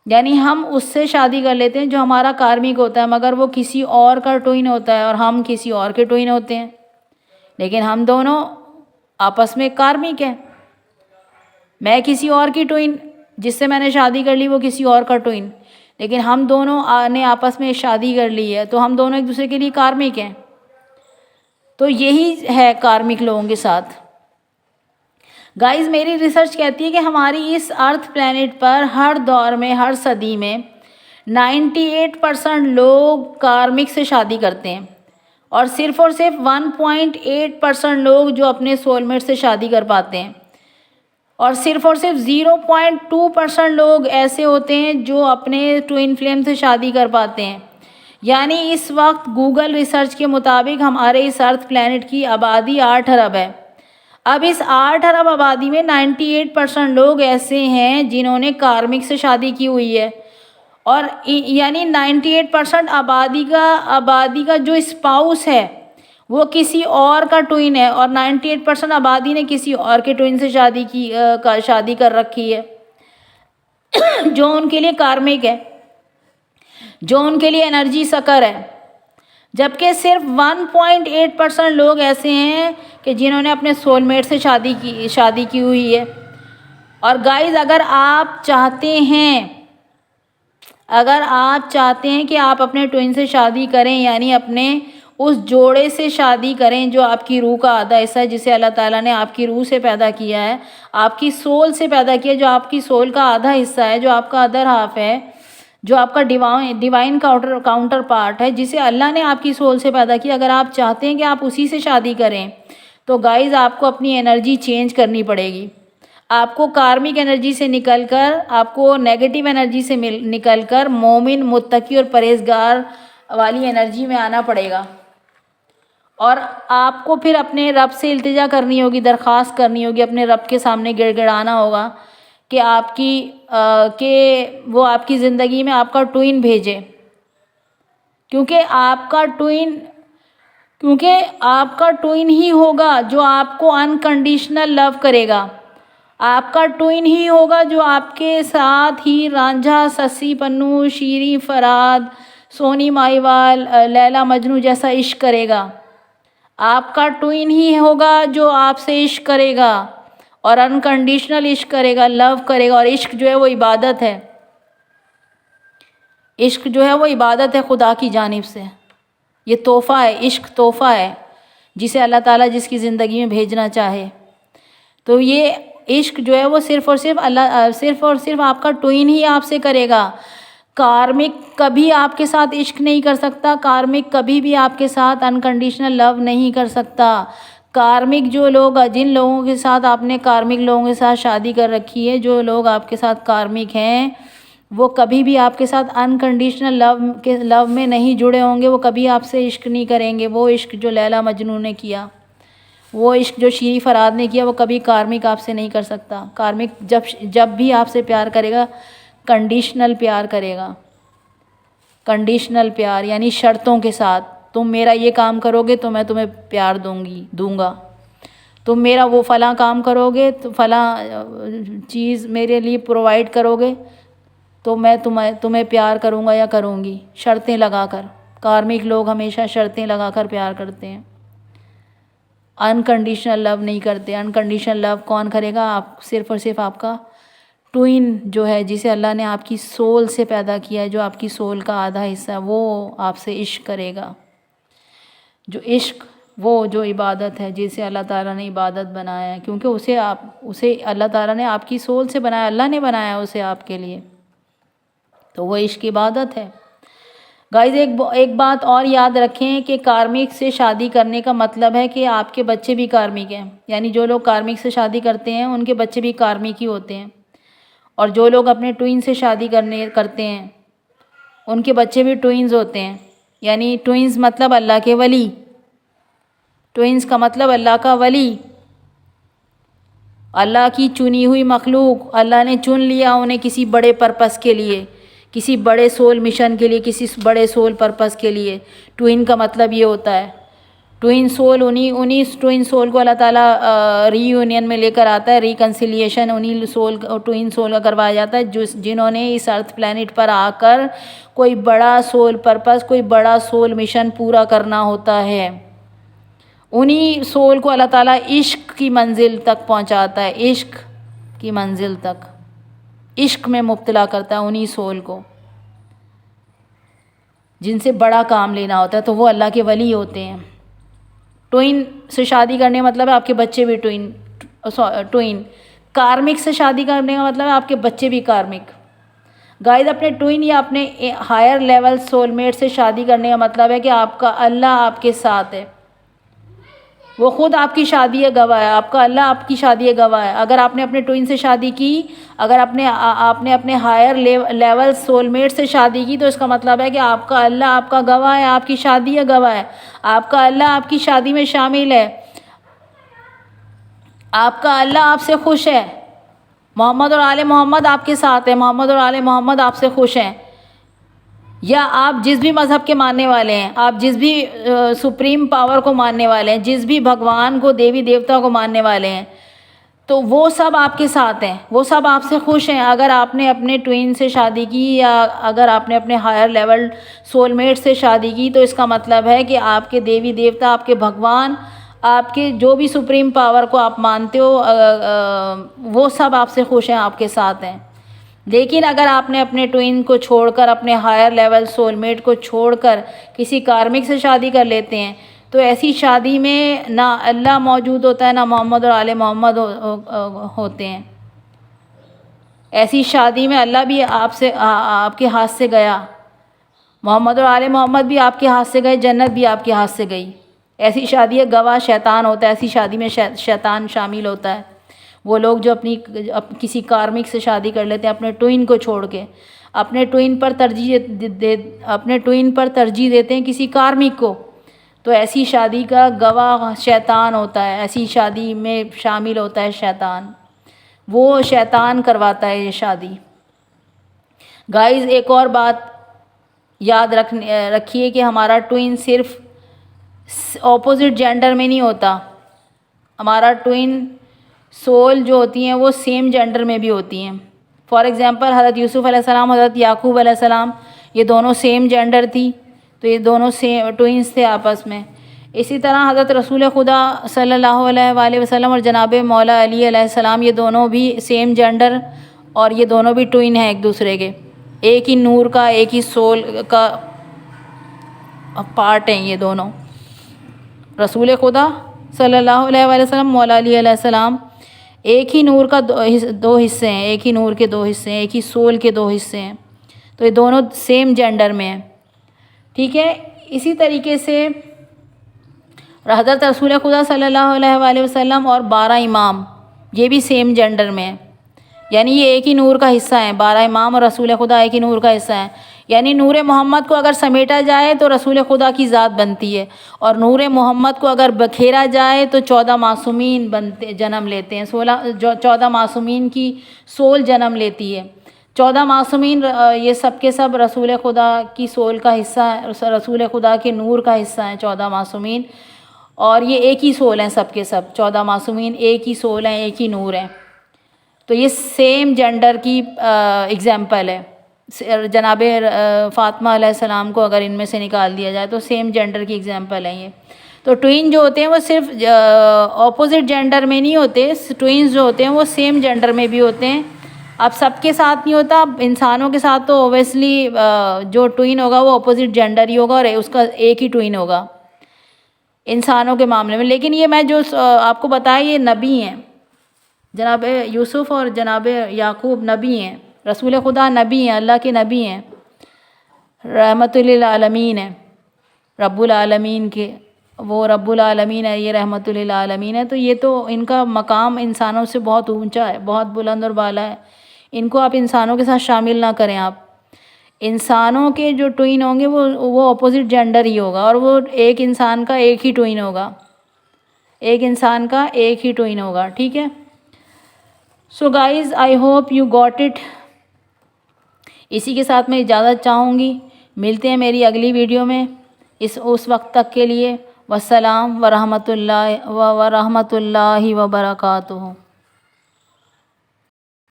یعنی ہم اس سے شادی کر لیتے ہیں جو ہمارا کارمک ہوتا ہے، مگر وہ کسی اور کا ٹوئن ہوتا ہے اور ہم کسی اور کے ٹوئن ہوتے ہیں، لیکن ہم دونوں آپس میں کارمک ہیں، میں کسی اور کی ٹوئن، جس سے میں نے شادی کر لی وہ کسی اور کا ٹوئن، لیکن ہم دونوں نے آپس میں شادی کر لی ہے، تو ہم دونوں ایک دوسرے کے لیے کارمک ہیں۔ تو یہی ہے کارمک لوگوں کے ساتھ۔ گائز میری ریسرچ کہتی ہے کہ ہماری اس ارتھ پلینٹ پر ہر دور میں، ہر صدی میں 98% لوگ کارمک سے شادی کرتے ہیں، اور صرف 1.8% لوگ جو اپنے سول میٹ سے شادی کر پاتے ہیں، اور صرف 0.2% لوگ ایسے ہوتے ہیں جو اپنے ٹوئن فلیم سے شادی کر پاتے ہیں، یعنی اس وقت گوگل ریسرچ کے مطابق ہمارے اس ارتھ پلینٹ کی آبادی 8 ارب ہے۔ اب اس 8 ارب آبادی میں 98% لوگ ایسے ہیں جنہوں نے کارمک سے شادی کی ہوئی ہے، اور یعنی 98% آبادی کا جو اسپاؤس ہے وہ کسی اور کا ٹوئن ہے، اور 98% آبادی نے کسی اور کے ٹوئن سے شادی کر رکھی ہے، جو ان کے لیے کارمک ہے، جو ان کے لیے انرجی سکر ہے۔ جبکہ صرف 1.8% لوگ ایسے ہیں کہ جنہوں نے اپنے سول میٹ سے شادی کی ہوئی ہے۔ اور گائز اگر آپ چاہتے ہیں کہ آپ اپنے ٹوئن سے شادی کریں، یعنی اپنے اس جوڑے سے شادی کریں جو آپ کی روح کا آدھا حصہ ہے، جسے اللہ تعالیٰ نے آپ کی روح سے پیدا کیا ہے، آپ کی سول سے پیدا کیا ہے، جو آپ کی سول کا آدھا حصہ ہے، جو آپ کا ادر ہاف ہے، جو آپ کا ڈیوائن کاؤنٹر پارٹ ہے، جسے اللہ نے آپ کی سول سے پیدا کیا۔ اگر آپ چاہتے ہیں کہ آپ اسی سے شادی کریں تو گائز آپ کو اپنی انرجی چینج کرنی پڑے گی۔ آپ کو کارمک انرجی سے نکل کر، آپ کو نیگیٹو انرجی سے نکل کر مومن، متقی اور پرہیزگار والی انرجی میں آنا پڑے گا، اور آپ کو پھر اپنے رب سے التجا کرنی ہوگی، درخواست کرنی ہوگی، اپنے رب کے سامنے گڑ گڑانا ہوگا کہ وہ آپ کی زندگی میں آپ کا ٹوئن بھیجے، کیونکہ آپ کا ٹوئن ہی ہوگا جو آپ کو انکنڈیشنل لو کرے گا۔ آپ کا ٹوئن ہی ہوگا جو آپ کے ساتھ ہی رانجھا، سسی پنو، شیریں فرہاد، سونی ماہیوال، لیلا مجنوں جیسا عشق کرے گا۔ آپ کا ٹوئن ہی ہوگا جو آپ سے عشق کرے گا، اور انکنڈیشنل عشق کرے گا، لو کرے گا۔ اور عشق جو ہے وہ عبادت ہے، عشق جو ہے وہ عبادت ہے خدا کی جانب سے۔ یہ تحفہ ہے، عشق تحفہ ہے جسے اللہ تعالیٰ جس کی زندگی میں بھیجنا چاہے۔ تو یہ عشق جو ہے وہ صرف اور صرف آپ کا ٹوئن ہی آپ سے کرے گا۔ کارمک کبھی آپ کے ساتھ عشق نہیں کر سکتا، کارمک کبھی بھی آپ کے ساتھ انکنڈیشنل لو نہیں کر سکتا۔ کارمک جن لوگوں کے ساتھ آپ نے کارمک لوگوں کے ساتھ شادی کر رکھی ہے، جو لوگ آپ کے ساتھ کارمک ہیں، وہ کبھی بھی آپ کے ساتھ انکنڈیشنل لو میں نہیں جڑے ہوں گے، وہ کبھی آپ سے عشق نہیں کریں گے۔ وہ عشق جو لیلا مجنوں نے کیا، وہ عشق جو شیریں فرہاد نے کیا، وہ کبھی کارمک آپ سے نہیں کر سکتا۔ کارمک جب بھی آپ سے پیار کرے گا، کنڈیشنل پیار کرے گا، کنڈیشنل پیار، یعنی شرطوں کے ساتھ۔ تم میرا یہ کام کرو گے تو میں تمہیں پیار دوں گا، تم میرا وہ فلاں کام کرو گے، تو فلاں چیز میرے لیے پرووائڈ کرو گے تو میں تمہیں پیار کروں گا یا کروں گی، شرطیں لگا کر۔ کارمک لوگ ہمیشہ شرطیں لگا کر پیار کرتے ہیں، انکنڈیشنل لو نہیں کرتے۔ انکنڈیشنل لو کون کرے گا؟ صرف اور صرف آپ کا ٹوئن جو ہے، جسے اللہ نے آپ کی سول سے پیدا کیا ہے، جو آپ کی سول کا آدھا حصہ ہے، وہ آپ سے عشق کرے گا۔ جو عشق، وہ جو عبادت ہے، جسے اللہ تعالیٰ نے عبادت بنایا ہے، کیونکہ اسے اللہ تعالیٰ نے آپ کی سول سے بنایا، اللہ نے بنایا اسے آپ کے لیے، تو وہ عشق عبادت ہے۔ گائز ایک بات اور یاد رکھیں کہ کارمک سے شادی کرنے کا مطلب ہے کہ آپ کے بچے بھی کارمک ہیں، یعنی جو لوگ کارمک سے شادی کرتے ہیں ان کے بچے بھی کارمک ہی ہوتے ہیں، اور جو لوگ اپنے ٹوئن سے شادی کرتے ہیں ان کے بچے بھی ٹوئنز ہوتے ہیں، یعنی ٹوئنز مطلب اللہ کے ولی، ٹوئنز کا مطلب اللہ کا ولی، اللہ کی چنی ہوئی مخلوق۔ اللہ نے چن لیا انہیں کسی بڑے پرپس کے لیے، کسی بڑے سول مشن کے لیے، کسی بڑے سول پرپس کے لیے۔ ٹوئن کا مطلب یہ ہوتا ہے، ٹوئن سول، انہی ٹوئن سول کو اللہ تعالیٰ ری یونین میں لے کر آتا ہے، ریکنسیلیشن انہی ٹوئن سول کا کروایا جاتا ہے، جنہوں نے اس ارتھ پلانٹ پر آ کر کوئی بڑا سول پرپس، کوئی بڑا سول مشن پورا کرنا ہوتا ہے۔ انہی سول کو اللہ تعالیٰ عشق کی منزل تک پہنچاتا ہے، عشق کی منزل تک، عشق میں مبتلا کرتا ہے انہی سول کو، جن سے بڑا کام لینا ہوتا ہے، تو وہ اللہ کے ولی ہوتے ہیں۔ ٹوئن سے شادی کرنے کا مطلب ہے آپ کے بچے بھی ٹوئن۔ کارمک سے شادی کرنے کا مطلب ہے آپ کے بچے بھی کارمک۔ گائز اپنے ٹوئن یا اپنے ہائر لیول سول میٹ سے شادی کرنے کا مطلب ہے کہ آپ کا اللہ آپ کے ساتھ ہے، وہ خود آپ کی شادی گواہ ہے، آپ کا اللہ آپ کی شادی گواہ ہے۔ اگر آپ نے اپنے ٹوئن سے شادی کی، اگر آپ نے اپنے ہائر لیول سول میٹ سے شادی کی، تو اس کا مطلب ہے کہ آپ کا اللہ آپ کا گواہ ہے، آپ کی شادی گواہ ہے، آپ کا اللہ آپ کی شادی میں شامل ہے، آپ کا اللہ آپ سے خوش ہے۔ محمد اور آل محمد آپ کے ساتھ ہیں، محمد اور آل محمد آپ سے خوش ہیں۔ یا آپ جس بھی مذہب کے ماننے والے ہیں، آپ جس بھی سپریم پاور کو ماننے والے ہیں، جس بھی بھگوان کو، دیوی دیوتا کو ماننے والے ہیں، تو وہ سب آپ کے ساتھ ہیں، وہ سب آپ سے خوش ہیں۔ اگر آپ نے اپنے ٹوین سے شادی کی یا اگر آپ نے اپنے ہائر لیول سول میٹ سے شادی کی، تو اس کا مطلب ہے کہ آپ کے دیوی دیوتا، آپ کے بھگوان، آپ کے جو بھی سپریم پاور کو آپ مانتے ہو، وہ سب آپ سے خوش ہیں، آپ کے ساتھ ہیں۔ لیکن اگر آپ نے اپنے ٹوین کو چھوڑ کر، اپنے ہائر لیول سول میٹ کو چھوڑ کر کسی کارمک سے شادی کر لیتے ہیں، تو ایسی شادی میں نہ اللہ موجود ہوتا ہے، نہ محمد اور آل محمد ہوتے ہیں۔ ایسی شادی میں اللہ بھی آپ کے ہاتھ سے گیا، محمد اور آل محمد بھی آپ کے ہاتھ سے گئے، جنت بھی آپ کے ہاتھ سے گئی۔ ایسی شادی ہے گواہ شیطان ہوتا ہے، ایسی شادی میں شیطان شامل ہوتا ہے۔ وہ لوگ جو کسی کارمک سے شادی کر لیتے ہیں اپنے ٹوین کو چھوڑ کے، اپنے ٹوین پر ترجیح دیتے ہیں کسی کارمک کو، تو ایسی شادی کا گواہ شیطان ہوتا ہے، ایسی شادی میں شامل ہوتا ہے شیطان، وہ شیطان کرواتا ہے یہ شادی۔ گائز ایک اور بات یاد رکھیے کہ ہمارا ٹوین صرف اپوزٹ جینڈر میں نہیں ہوتا، ہمارا ٹوین سول جو ہوتی ہیں وہ سیم جینڈر میں بھی ہوتی ہیں۔ فار ایگزامپل حضرت یوسف علیہ السلام، حضرت یعقوب علیہ السلام، یہ دونوں سیم جینڈر تھی، تو یہ دونوں سیم ٹوینز تھے آپس میں۔ اسی طرح حضرت رسول خدا صلی اللہ علیہ وآلہ وسلم اور جناب مولا علی علیہ السلام، یہ دونوں بھی سیم جینڈر اور یہ دونوں بھی ٹوین ہیں ایک دوسرے کے، ایک ہی نور کا، ایک ہی سول کا پارٹ ہیں یہ دونوں۔ رسول خدا صلی اللہ علیہ وآلہ وسلم، مولا علی علیہ السلام، ایک ہی نور کا دو حصے ہیں، ایک ہی نور کے دو حصے ہیں، ایک ہی سول کے دو حصے ہیں، تو یہ دونوں سیم جینڈر میں ہیں، ٹھیک ہے۔ اسی طریقے سے حضرت رسول خدا صلی اللہ علیہ وآلہ وسلم اور 12 امام، یہ بھی سیم جینڈر میں ہیں، یعنی یہ ایک ہی نور کا حصہ ہیں، 12 امام اور رسول خدا ایک ہی نور کا حصہ ہیں۔ یعنی نور محمد کو اگر سمیٹا جائے تو رسول خدا کی ذات بنتی ہے، اور نور محمد کو اگر بکھیرا جائے تو 14 معصومین جنم لیتے ہیں، 14 معصومین کی سول جنم لیتی ہے۔ 14 معصومین یہ سب کے سب رسول خدا کی سول کا حصہ ہے، رسول خدا کے نور کا حصہ ہیں 14 معصومین، اور یہ ایک ہی سول ہیں سب کے سب، 14 معصومین ایک ہی سول ہیں، ایک ہی نور ہیں، تو یہ سیم جینڈر کی اگزامپل ہے۔ جناب فاطمہ علیہ السلام کو اگر ان میں سے نکال دیا جائے تو سیم جینڈر کی اگزامپل ہے یہ۔ تو ٹوین جو ہوتے ہیں وہ صرف اپوزٹ جینڈر میں نہیں ہوتے، ٹوینز جو ہوتے ہیں وہ سیم جینڈر میں بھی ہوتے ہیں۔ اب سب کے ساتھ نہیں ہوتا، اب انسانوں کے ساتھ تو اوبیسلی جو ٹوین ہوگا وہ اپوزٹ جینڈر ہی ہوگا اور اس کا ایک ہی ٹوین ہوگا انسانوں کے معاملے میں۔ لیکن یہ میں جو آپ کو بتایا یہ نبی ہیں، جناب یوسف اور جناب یعقوب نبی ہیں، رسول خدا نبی ہیں، اللہ کے نبی ہیں، رحمت للعالمین ہیں، رب العالمین کے، وہ رب العالمین ہے، یہ رحمت للعالمین ہے، تو یہ تو ان کا مقام انسانوں سے بہت اونچا ہے، بہت بلند اور بالا ہے، ان کو آپ انسانوں کے ساتھ شامل نہ کریں۔ آپ انسانوں کے جو ٹوین ہوں گے وہ اپوزٹ جینڈر ہی ہوگا، اور وہ ایک انسان کا ایک ہی ٹوین ہوگا، ایک انسان کا ایک ہی ٹوین ہوگا، ٹھیک ہے۔ So guys I hope you got it. اسی کے ساتھ میں اجازت چاہوں گی، ملتے ہیں میری اگلی ویڈیو میں، اس وقت تک کے لیے والسلام ورحمۃ اللہ وبرکاتہ۔